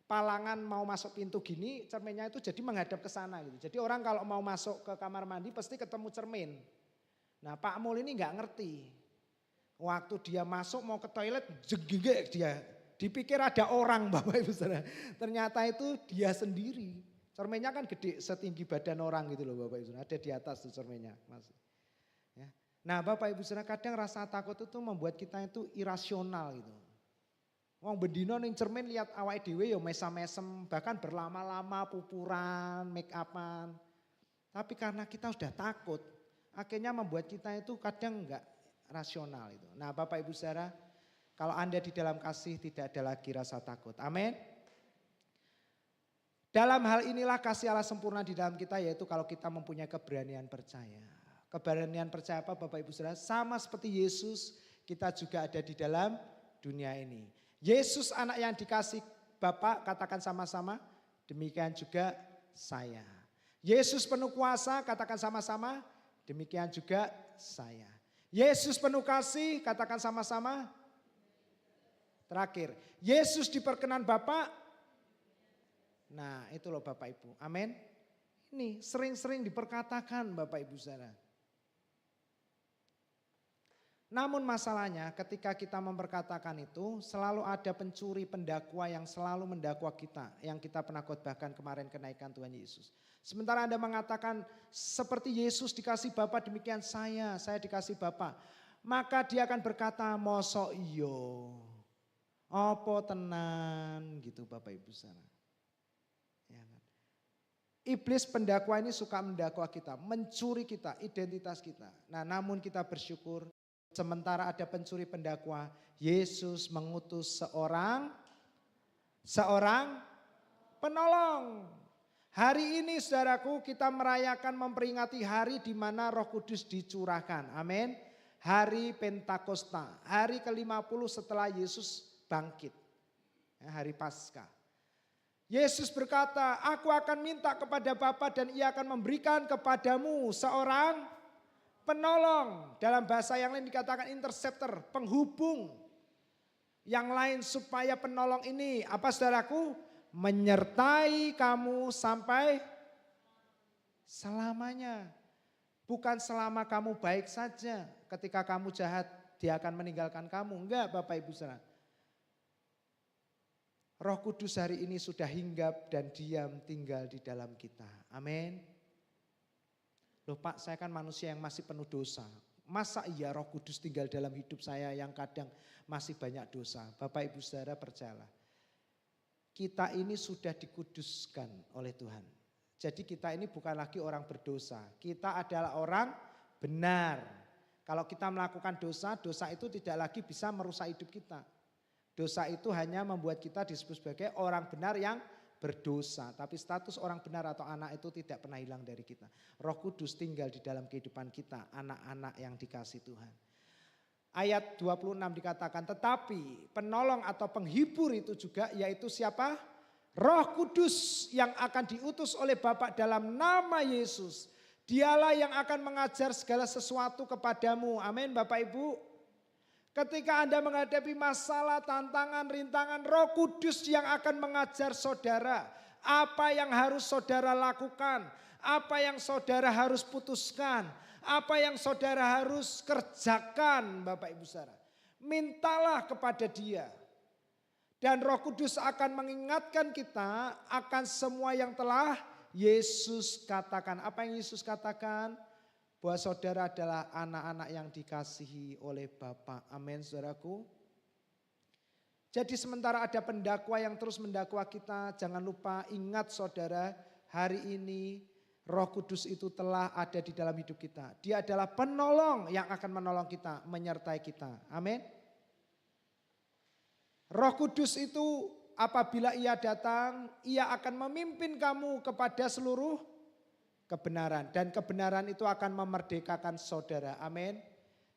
palangan mau masuk pintu gini, cerminnya itu jadi menghadap ke sana gitu. Jadi orang kalau mau masuk ke kamar mandi pasti ketemu cermin. Nah Pak Mul ini nggak ngerti. Waktu dia masuk mau ke toilet, jegigek dia. Dipikir ada orang Bapak Ibu Saudara. Ternyata itu dia sendiri. Cerminnya kan gede setinggi badan orang gitu loh Bapak Ibu Saudara. Ada di atas tuh cerminnya. Masih. Ya. Nah Bapak Ibu Saudara kadang rasa takut itu membuat kita itu irasional gitu. Wong bendino ning cermin lihat awake dhewe ya mesam-mesem, bahkan berlama-lama pupuran, make upan. Tapi karena kita sudah takut, akhirnya membuat kita itu kadang enggak rasional itu. Nah, Bapak Ibu Saudara, kalau Anda di dalam kasih tidak ada lagi rasa takut. Amin. Dalam hal inilah kasih Allah sempurna di dalam kita yaitu kalau kita mempunyai keberanian percaya. Keberanian percaya apa Bapak Ibu Saudara? Sama seperti Yesus, kita juga ada di dalam dunia ini. Yesus anak yang dikasih Bapa, katakan sama-sama, demikian juga saya. Yesus penuh kuasa, katakan sama-sama, demikian juga saya. Yesus penuh kasih, katakan sama-sama. Terakhir, Yesus diperkenan Bapa. Nah itu loh Bapak Ibu, amin. Ini sering-sering diperkatakan Bapak Ibu Saudara. Namun masalahnya ketika kita memperkatakan itu selalu ada pencuri pendakwa yang selalu mendakwa kita. Yang kita pernah khotbahkan kemarin kenaikan Tuhan Yesus. Sementara Anda mengatakan seperti Yesus dikasih Bapa demikian saya dikasih Bapa. Maka dia akan berkata mosok iyo. Opo tenan gitu Bapak Ibu Saudara. Ya kan? Iblis pendakwa ini suka mendakwa kita, mencuri kita, identitas kita. Nah namun kita bersyukur. Sementara ada pencuri pendakwa, Yesus mengutus seorang penolong. Hari ini saudaraku kita merayakan memperingati hari di mana Roh Kudus dicurahkan. Amin. Hari Pentakosta, hari ke-50 setelah Yesus bangkit. Hari Paskah. Yesus berkata, aku akan minta kepada Bapa dan ia akan memberikan kepadamu seorang penolong, dalam bahasa yang lain dikatakan interceptor, penghubung. Yang lain supaya penolong ini, apa saudaraku? Menyertai kamu sampai selamanya. Bukan selama kamu baik saja, ketika kamu jahat dia akan meninggalkan kamu. Enggak Bapak Ibu Saudara. Roh Kudus hari ini sudah hinggap dan diam tinggal di dalam kita. Amin. Loh Pak, saya kan manusia yang masih penuh dosa. Masa iya Roh Kudus tinggal dalam hidup saya yang kadang masih banyak dosa. Bapak Ibu Saudara percayalah. Kita ini sudah dikuduskan oleh Tuhan. Jadi kita ini bukan lagi orang berdosa. Kita adalah orang benar. Kalau kita melakukan dosa, dosa itu tidak lagi bisa merusak hidup kita. Dosa itu hanya membuat kita disebut sebagai orang benar yang berdosa, tapi status orang benar atau anak itu tidak pernah hilang dari kita. Roh Kudus tinggal di dalam kehidupan kita, anak-anak yang dikasih Tuhan. Ayat 26 dikatakan, tetapi penolong atau penghibur itu juga yaitu siapa? Roh Kudus yang akan diutus oleh Bapa dalam nama Yesus. Dialah yang akan mengajar segala sesuatu kepadamu. Amin Bapak Ibu. Ketika Anda menghadapi masalah, tantangan, rintangan, Roh Kudus yang akan mengajar saudara. Apa yang harus saudara lakukan, apa yang saudara harus putuskan, apa yang saudara harus kerjakan Bapak Ibu Saudara. Mintalah kepada Dia. Dan Roh Kudus akan mengingatkan kita akan semua yang telah Yesus katakan. Apa yang Yesus katakan? Bahwa saudara adalah anak-anak yang dikasihi oleh Bapa. Amin saudaraku. Jadi sementara ada pendakwa yang terus mendakwa kita, jangan lupa ingat saudara, hari ini Roh Kudus itu telah ada di dalam hidup kita. Dia adalah penolong yang akan menolong kita, menyertai kita. Amin. Roh Kudus itu apabila ia datang, ia akan memimpin kamu kepada seluruh kebenaran. Dan kebenaran itu akan memerdekakan saudara. Amin.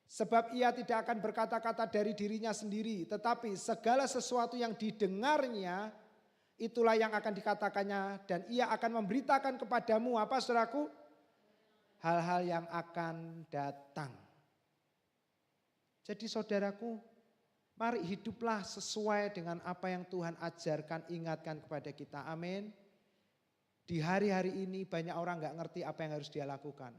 Sebab ia tidak akan berkata-kata dari dirinya sendiri, tetapi segala sesuatu yang didengarnya, itulah yang akan dikatakannya, dan ia akan memberitakan kepadamu apa saudaraku? Hal-hal yang akan datang. Jadi saudaraku, mari hiduplah sesuai dengan apa yang Tuhan ajarkan, ingatkan kepada kita. Amin. Di hari-hari ini banyak orang gak ngerti apa yang harus dia lakukan.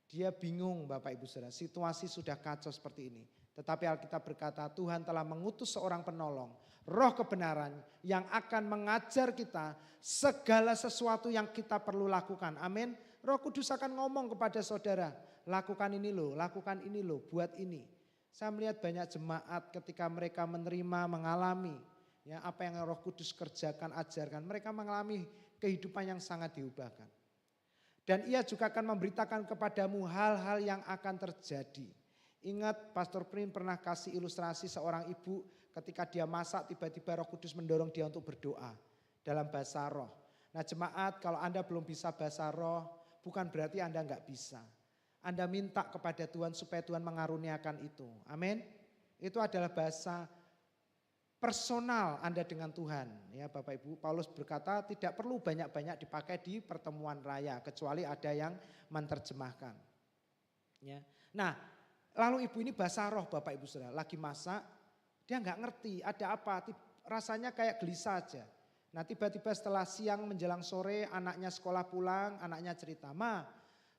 Dia bingung Bapak Ibu Saudara, situasi sudah kacau seperti ini. Tetapi Alkitab berkata Tuhan telah mengutus seorang penolong, roh kebenaran yang akan mengajar kita segala sesuatu yang kita perlu lakukan. Amin. Roh Kudus akan ngomong kepada saudara, lakukan ini loh, buat ini. Saya melihat banyak jemaat ketika mereka menerima, mengalami ya apa yang Roh Kudus kerjakan, ajarkan. Mereka mengalami kehidupan yang sangat diubahkan. Dan ia juga akan memberitakan kepadamu hal-hal yang akan terjadi. Ingat Pastor Prin pernah kasih ilustrasi seorang ibu ketika dia masak tiba-tiba Roh Kudus mendorong dia untuk berdoa dalam bahasa roh. Nah jemaat kalau Anda belum bisa bahasa roh bukan berarti Anda enggak bisa. Anda minta kepada Tuhan supaya Tuhan mengaruniakan itu. Amin. Itu adalah bahasa personal Anda dengan Tuhan. Ya Bapak Ibu, Paulus berkata tidak perlu banyak-banyak dipakai di pertemuan raya. Kecuali ada yang menerjemahkan. Ya. Nah lalu ibu ini bahasa roh Bapak Ibu Saudara. Lagi masak, dia nggak ngerti ada apa. Rasanya kayak gelisah aja. Nah tiba-tiba setelah siang menjelang sore anaknya sekolah pulang, anaknya cerita, "Ma,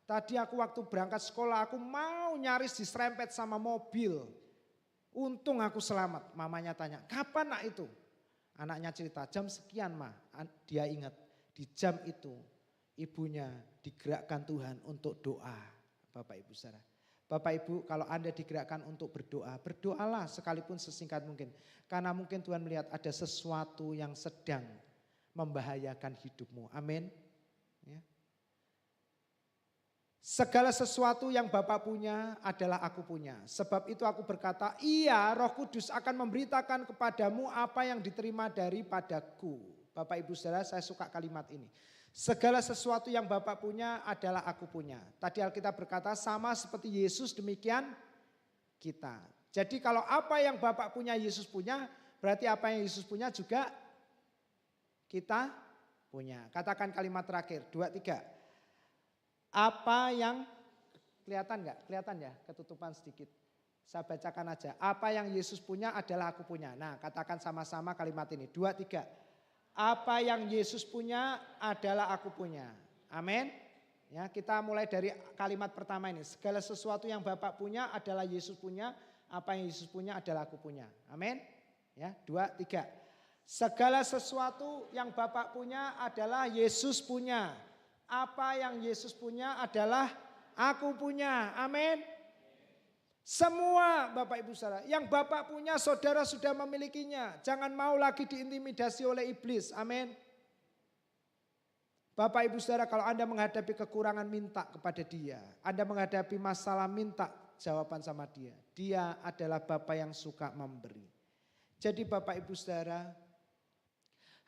tadi aku waktu berangkat sekolah aku mau nyaris diserempet sama mobil. Untung aku selamat." Mamanya tanya, "Kapan nak itu?" Anaknya cerita, "Jam sekian Ma." Dia ingat di jam itu ibunya digerakkan Tuhan untuk doa. Bapak Ibu Saudara. Bapak Ibu kalau Anda digerakkan untuk berdoa, berdoalah sekalipun sesingkat mungkin. Karena mungkin Tuhan melihat ada sesuatu yang sedang membahayakan hidupmu. Amin. Ya. Segala sesuatu yang Bapak punya adalah aku punya. Sebab itu aku berkata, iya Roh Kudus akan memberitakan kepadamu apa yang diterima daripadaku. Bapak Ibu Saudara saya suka kalimat ini. Segala sesuatu yang Bapak punya adalah aku punya. Tadi Alkitab berkata sama seperti Yesus demikian kita. Jadi kalau apa yang Bapak punya Yesus punya, berarti apa yang Yesus punya juga kita punya. Katakan kalimat terakhir, 2, 3. Apa yang, kelihatan enggak? Kelihatan ya, ketutupan sedikit. Saya bacakan aja, apa yang Yesus punya adalah aku punya. Nah katakan sama-sama kalimat ini, 2, 3. Apa yang Yesus punya adalah aku punya. Amin. Ya, kita mulai dari kalimat pertama ini. Segala sesuatu yang Bapak punya adalah Yesus punya. Apa yang Yesus punya adalah aku punya. Amin. Ya, 2, 3. Segala sesuatu yang Bapak punya adalah Yesus punya. Apa yang Yesus punya adalah aku punya. Amin. Semua Bapak Ibu Saudara, yang Bapak punya saudara sudah memilikinya. Jangan mau lagi diintimidasi oleh iblis. Amin. Bapak Ibu Saudara kalau Anda menghadapi kekurangan minta kepada dia. Anda menghadapi masalah minta jawaban sama dia. Dia adalah Bapa yang suka memberi. Jadi Bapak Ibu Saudara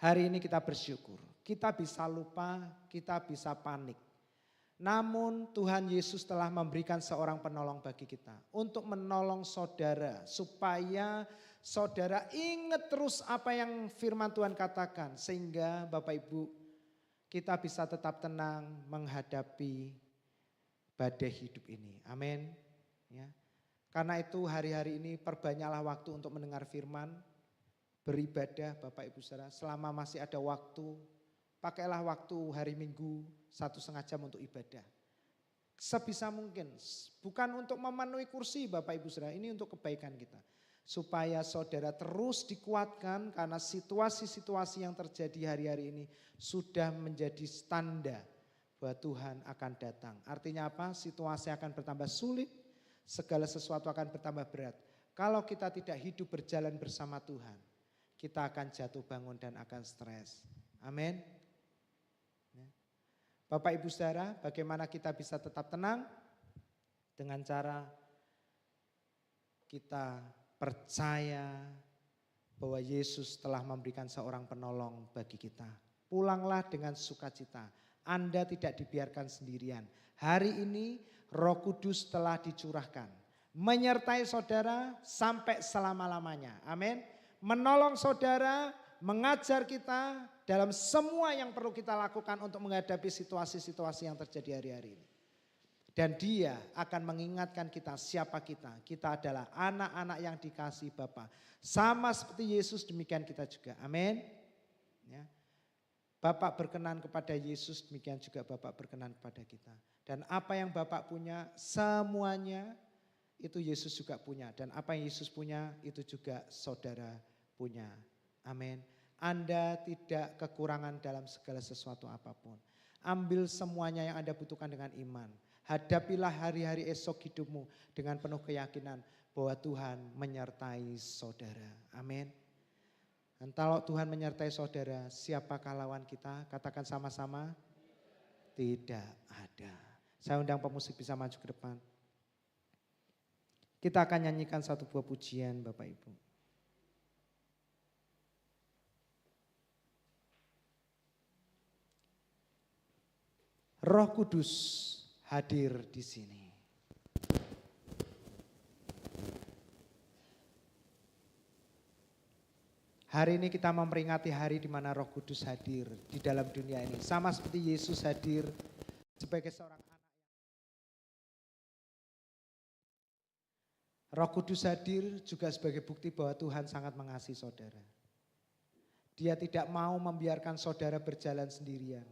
hari ini kita bersyukur. Kita bisa lupa, kita bisa panik. Namun Tuhan Yesus telah memberikan seorang penolong bagi kita. Untuk menolong saudara. Supaya saudara ingat terus apa yang firman Tuhan katakan. Sehingga Bapak Ibu kita bisa tetap tenang menghadapi badai hidup ini. Amin. Ya. Karena itu hari-hari ini perbanyaklah waktu untuk mendengar firman. Beribadah Bapak Ibu Saudara. Selama masih ada waktu. Pakailah waktu hari Minggu 1,5 jam untuk ibadah. Sebisa mungkin. Bukan untuk memenuhi kursi Bapak Ibu Saudara. Ini untuk kebaikan kita. Supaya saudara terus dikuatkan karena situasi-situasi yang terjadi hari-hari ini sudah menjadi tanda bahwa Tuhan akan datang. Artinya apa? Situasi akan bertambah sulit. Segala sesuatu akan bertambah berat. Kalau kita tidak hidup berjalan bersama Tuhan. Kita akan jatuh bangun dan akan stres. Amin. Bapak Ibu Saudara, bagaimana kita bisa tetap tenang? Dengan cara kita percaya bahwa Yesus telah memberikan seorang penolong bagi kita. Pulanglah dengan sukacita. Anda tidak dibiarkan sendirian. Hari ini Roh Kudus telah dicurahkan. Menyertai saudara sampai selama-lamanya. Amin. Menolong saudara, mengajar kita dalam semua yang perlu kita lakukan untuk menghadapi situasi-situasi yang terjadi hari-hari ini. Dan dia akan mengingatkan kita siapa kita. Kita adalah anak-anak yang dikasihi Bapa. Sama seperti Yesus demikian kita juga. Amin. Ya. Bapak berkenan kepada Yesus, demikian juga Bapak berkenan kepada kita. Dan apa yang Bapak punya semuanya itu Yesus juga punya. Dan apa yang Yesus punya itu juga saudara punya. Amin. Anda tidak kekurangan dalam segala sesuatu apapun. Ambil semuanya yang Anda butuhkan dengan iman. Hadapilah hari-hari esok hidupmu dengan penuh keyakinan bahwa Tuhan menyertai saudara. Amin. Dan kalau Tuhan menyertai saudara, siapakah lawan kita? Katakan sama-sama. Tidak ada. Saya undang pemusik bisa maju ke depan. Kita akan nyanyikan satu buah pujian Bapak Ibu. Roh Kudus hadir di sini. Hari ini kita memperingati hari di mana Roh Kudus hadir di dalam dunia ini. Sama seperti Yesus hadir sebagai seorang anak. Roh Kudus hadir juga sebagai bukti bahwa Tuhan sangat mengasihi saudara. Dia tidak mau membiarkan saudara berjalan sendirian.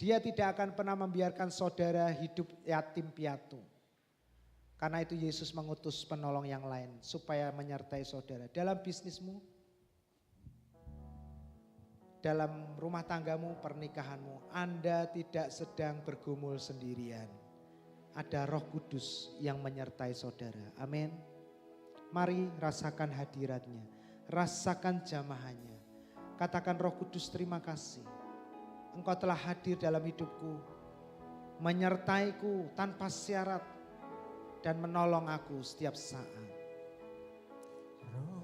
Dia tidak akan pernah membiarkan saudara hidup yatim piatu. Karena itu Yesus mengutus penolong yang lain supaya menyertai saudara. Dalam bisnismu, dalam rumah tanggamu, pernikahanmu, Anda tidak sedang bergumul sendirian. Ada Roh Kudus yang menyertai saudara. Amin. Mari rasakan hadiratnya, rasakan jamahannya. Katakan Roh Kudus terima kasih. Engkau telah hadir dalam hidupku, menyertaiku tanpa syarat dan menolong aku setiap saat.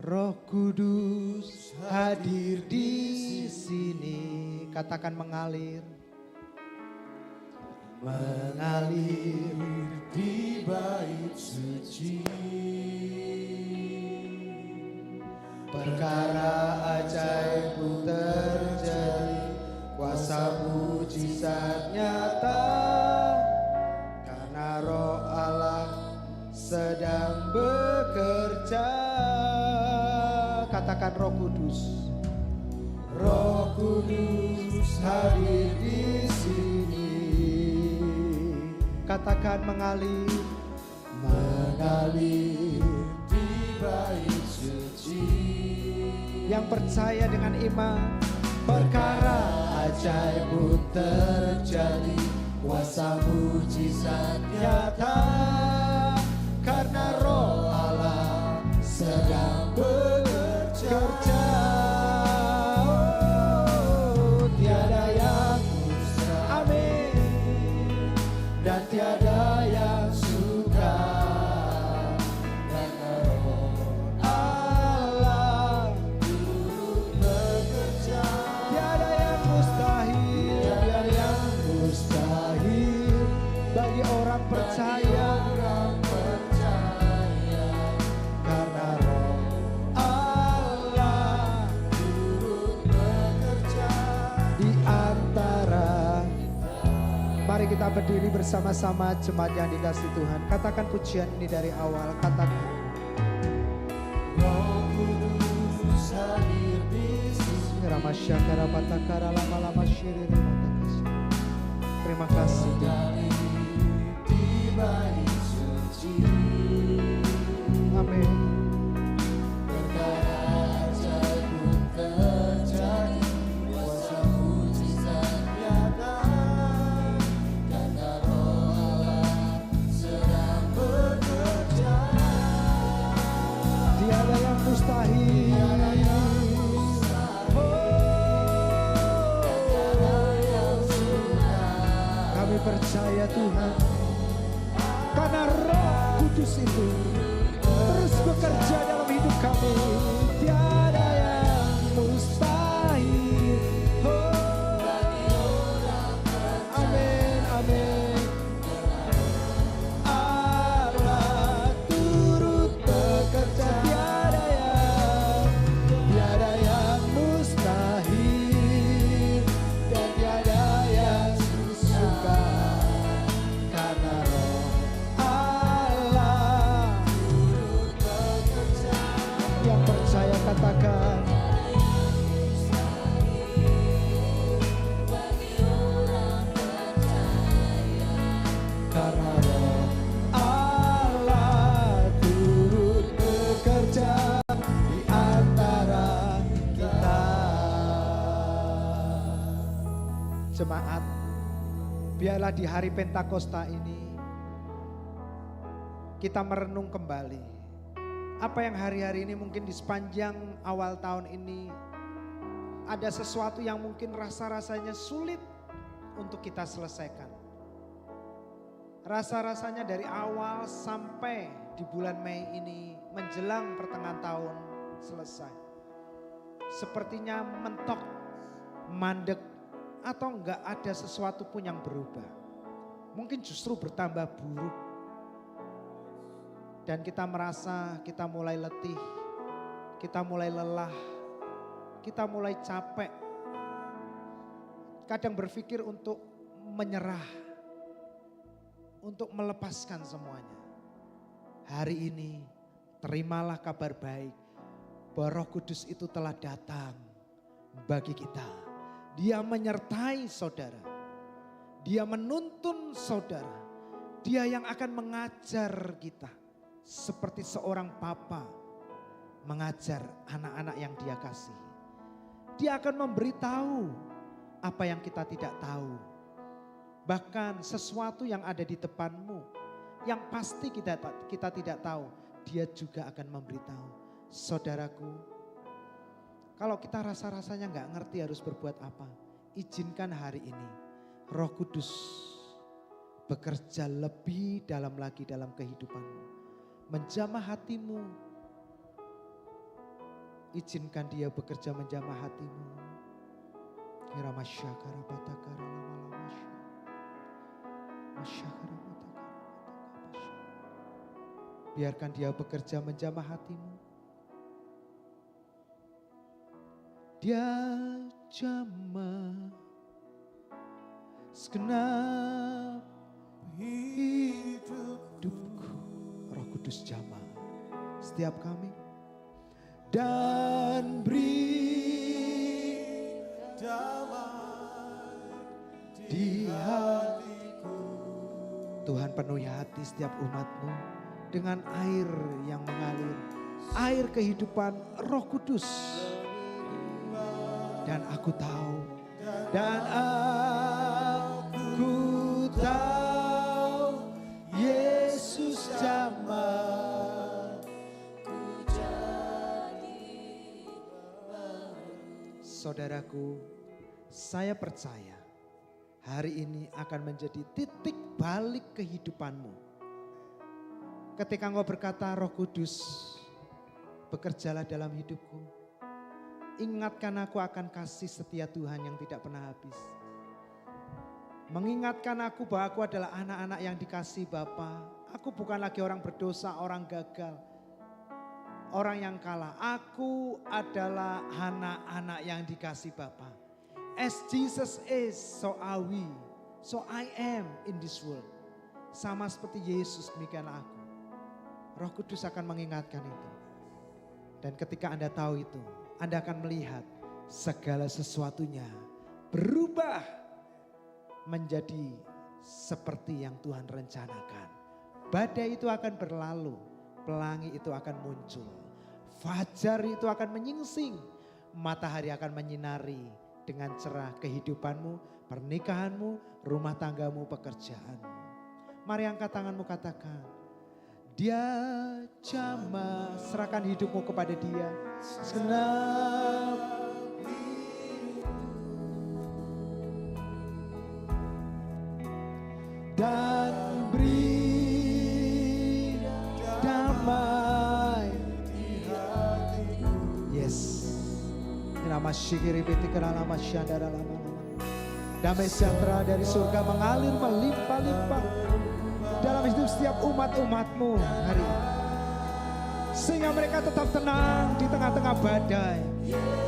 Roh Kudus hadir di sini, katakan mengalir. Mengalir di bait suci. Perkara ajaib terjadi, kuasa mujizat nyata, karena Roh Allah sedang bekerja. Katakan Roh Kudus. Roh Kudus hadir di sini. Katakan mengalir. Mengalir di bait suci. Yang percaya dengan iman, perkara ajaib pun terjadi, kuasa mujizat nyata, karena Roh Allah sedang bekerja. Oh, tiada yang mustahil, amin, dan tiada yang sukar, karena Roh Allah turut bekerja. Tiada yang mustahil, tiada yang mustahil bagi orang percaya. Karena Roh Allah turut bekerja di antara. Mari kita berdiri bersama-sama jemaat yang dikasihi Tuhan. Katakan pujian ini dari awal. Katakan Roh Kudus hadir di sini. Ramasyakara patakara lama-lama syiri. Terima kasih Tuhan. Di bait suci. Amin. Perkara ajaib pun terjadi, kuasa mujizat nyata, karena Roh Allah sedang bekerja. Tiada yang mustahil, tiada yang mustahil, tiada yang sukar. Kami percaya Tuhan, karena Roh Kudus itu terus bekerja dalam hidup kami. Tiada yang mustahil, oh, bagi orang percaya. katakan. Karena Roh Allah turut bekerja di antara kita. Jemaat, biarlah di hari Pentakosta ini kita merenung kembali apa yang hari-hari ini mungkin di sepanjang awal tahun ini ada sesuatu yang mungkin rasa-rasanya sulit untuk kita selesaikan. Rasa-rasanya dari awal sampai di bulan Mei ini menjelang pertengahan tahun selesai. Sepertinya mentok, mandek, atau enggak ada sesuatu pun yang berubah. Mungkin justru bertambah buruk. Dan kita merasa kita mulai letih, kita mulai lelah, kita mulai capek. Kadang berpikir untuk menyerah, untuk melepaskan semuanya. Hari ini terimalah kabar baik bahwa Roh Kudus itu telah datang bagi kita. Dia menyertai saudara, dia menuntun saudara, dia yang akan mengajar kita. Seperti seorang papa mengajar anak-anak yang dia kasih. Dia akan memberitahu apa yang kita tidak tahu. Bahkan sesuatu yang ada di depanmu yang pasti kita tidak tahu, dia juga akan memberitahu. Saudaraku, kalau kita rasa-rasanya gak ngerti harus berbuat apa, izinkan hari ini Roh Kudus bekerja lebih dalam lagi dalam kehidupanmu. Menjamah hatimu. Izinkan dia bekerja menjamah hatimu. Kira masyakara batakara lama masya. Masyakara batakara batakara. Biarkan dia bekerja menjamah hatimu. Dia jamah segenap hidupku. Roh Kudus jamah setiap kami dan beri damai di hatiku. Tuhan penuhi hati setiap umat-Mu dengan air yang mengalir, air kehidupan Roh Kudus. Dan aku tahu, Yesus jamah. Saudaraku, saya percaya hari ini akan menjadi titik balik kehidupanmu. Ketika engkau berkata, Roh Kudus, bekerjalah dalam hidupku. Ingatkan aku akan kasih setia Tuhan yang tidak pernah habis. Mengingatkan aku bahwa aku adalah anak-anak yang dikasih Bapa. Aku bukan lagi orang berdosa, orang gagal, orang yang kalah. Aku adalah anak-anak yang dikasih Bapa. As Jesus is, so are we. So I am in this world. Sama seperti Yesus, demikianlah aku. Roh Kudus akan mengingatkan itu. Dan ketika Anda tahu itu, Anda akan melihat segala sesuatunya berubah menjadi seperti yang Tuhan rencanakan. Badai itu akan berlalu, pelangi itu akan muncul, fajar itu akan menyingsing, matahari akan menyinari dengan cerah kehidupanmu, pernikahanmu, rumah tanggamu, pekerjaanmu. Mari angkat tanganmu, katakan, Dia jamah, serahkan hidupmu kepada Dia. Segenap dan beri damai di hatiku. Yes. Nama syikiri beti kenal nama syandara lama. Damai sejahtera dari surga mengalir melimpah-limpah dalam hidup setiap umat-umatmu hari ini. Sehingga mereka tetap tenang di tengah-tengah badai.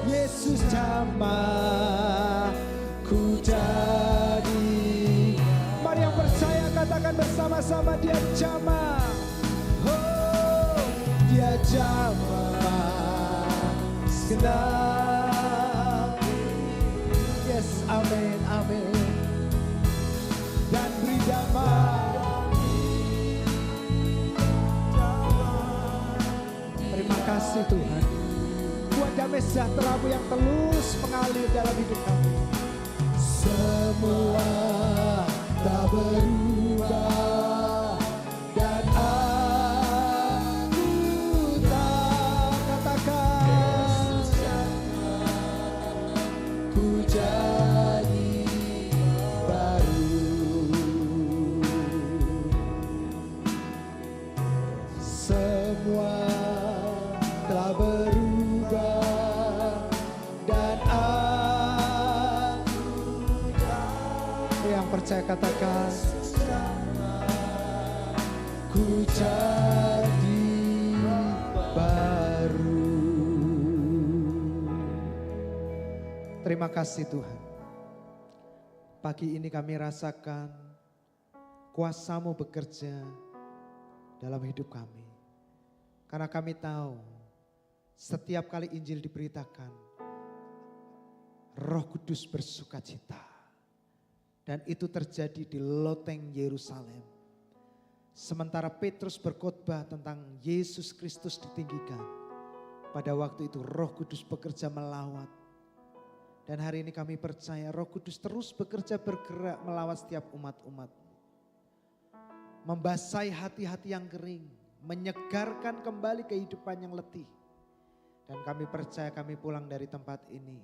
Yesus jamah ku jadi. Mari yang percaya katakan bersama-sama, Dia jamah. Oh, Dia jamah Genapi. Yes, amin, amin. Dan beri damai. Terima kasih Tuhan. Buat damai sejahtera-Mu yang terus mengalir dalam hidup kami. Semua tak berubah dan aku tak katakan ku jadi baru. Semua telah berubah dan aku yang percaya katakan ku jadi baru. Terima kasih Tuhan. Pagi ini kami rasakan kuasa-Mu bekerja dalam hidup kami. Karena kami tahu setiap kali Injil diberitakan, Roh Kudus bersukacita. Dan itu terjadi di loteng Yerusalem. Sementara Petrus berkhotbah tentang Yesus Kristus ditinggikan. Pada waktu itu Roh Kudus bekerja melawat. Dan hari ini kami percaya Roh Kudus terus bekerja bergerak melawat setiap umat-umat. Membasahi hati-hati yang kering. Menyegarkan kembali kehidupan yang letih. Dan kami percaya kami pulang dari tempat ini.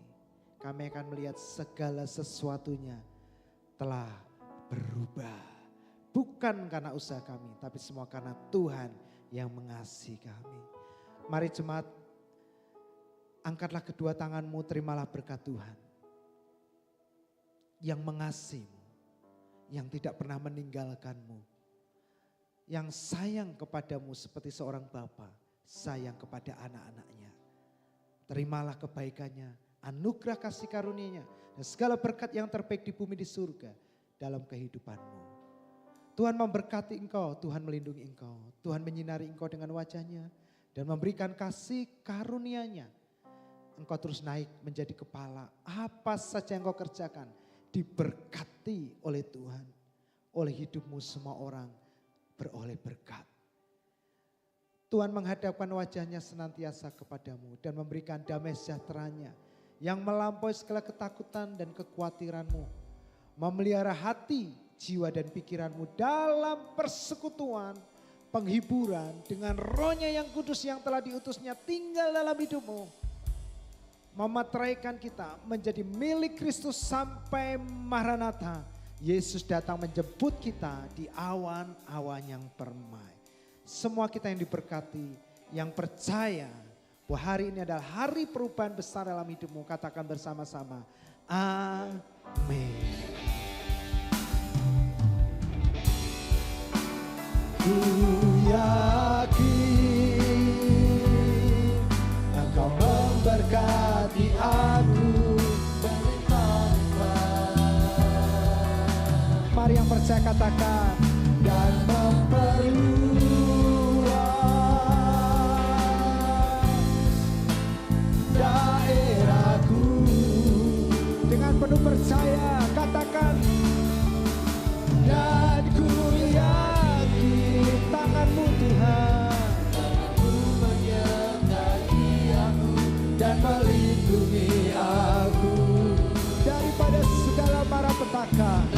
Kami akan melihat segala sesuatunya telah berubah. Bukan karena usaha kami, tapi semua karena Tuhan yang mengasihi kami. Mari jemaat, angkatlah kedua tanganmu, terimalah berkat Tuhan. Yang mengasihimu, yang tidak pernah meninggalkanmu. Yang sayang kepadamu seperti seorang bapa sayang kepada anak-anaknya. Terimalah kebaikannya, anugerah kasih karunia-Nya, dan segala berkat yang terbaik di bumi di surga dalam kehidupanmu. Tuhan memberkati engkau, Tuhan melindungi engkau, Tuhan menyinari engkau dengan wajah-Nya dan memberikan kasih karunia-Nya. Engkau terus naik menjadi kepala, apa saja yang engkau kerjakan diberkati oleh Tuhan. Oleh hidupmu semua orang beroleh berkat. Tuhan menghadapkan wajah-Nya senantiasa kepadamu dan memberikan damai sejahtera-Nya yang melampaui segala ketakutan dan kekhawatiranmu. Memelihara hati, jiwa dan pikiranmu dalam persekutuan, penghiburan dengan Roh-Nya yang kudus yang telah diutus-Nya tinggal dalam hidupmu. Memeteraikan kita menjadi milik Kristus sampai Maranatha. Yesus datang menjemput kita di awan-awan yang permai. Semua kita yang diberkati, yang percaya bahwa hari ini adalah hari perubahan besar dalam hidupmu. Katakan bersama-sama, amin. Ku yakin Engkau memberkati aku. Mari yang percaya katakan, dan memperluas daerahku. Dengan penuh percaya katakan, dan ku yakin tangan-Mu Tuhan, tangan-Mu menyertai aku dan melindungi aku daripada segala mara petaka.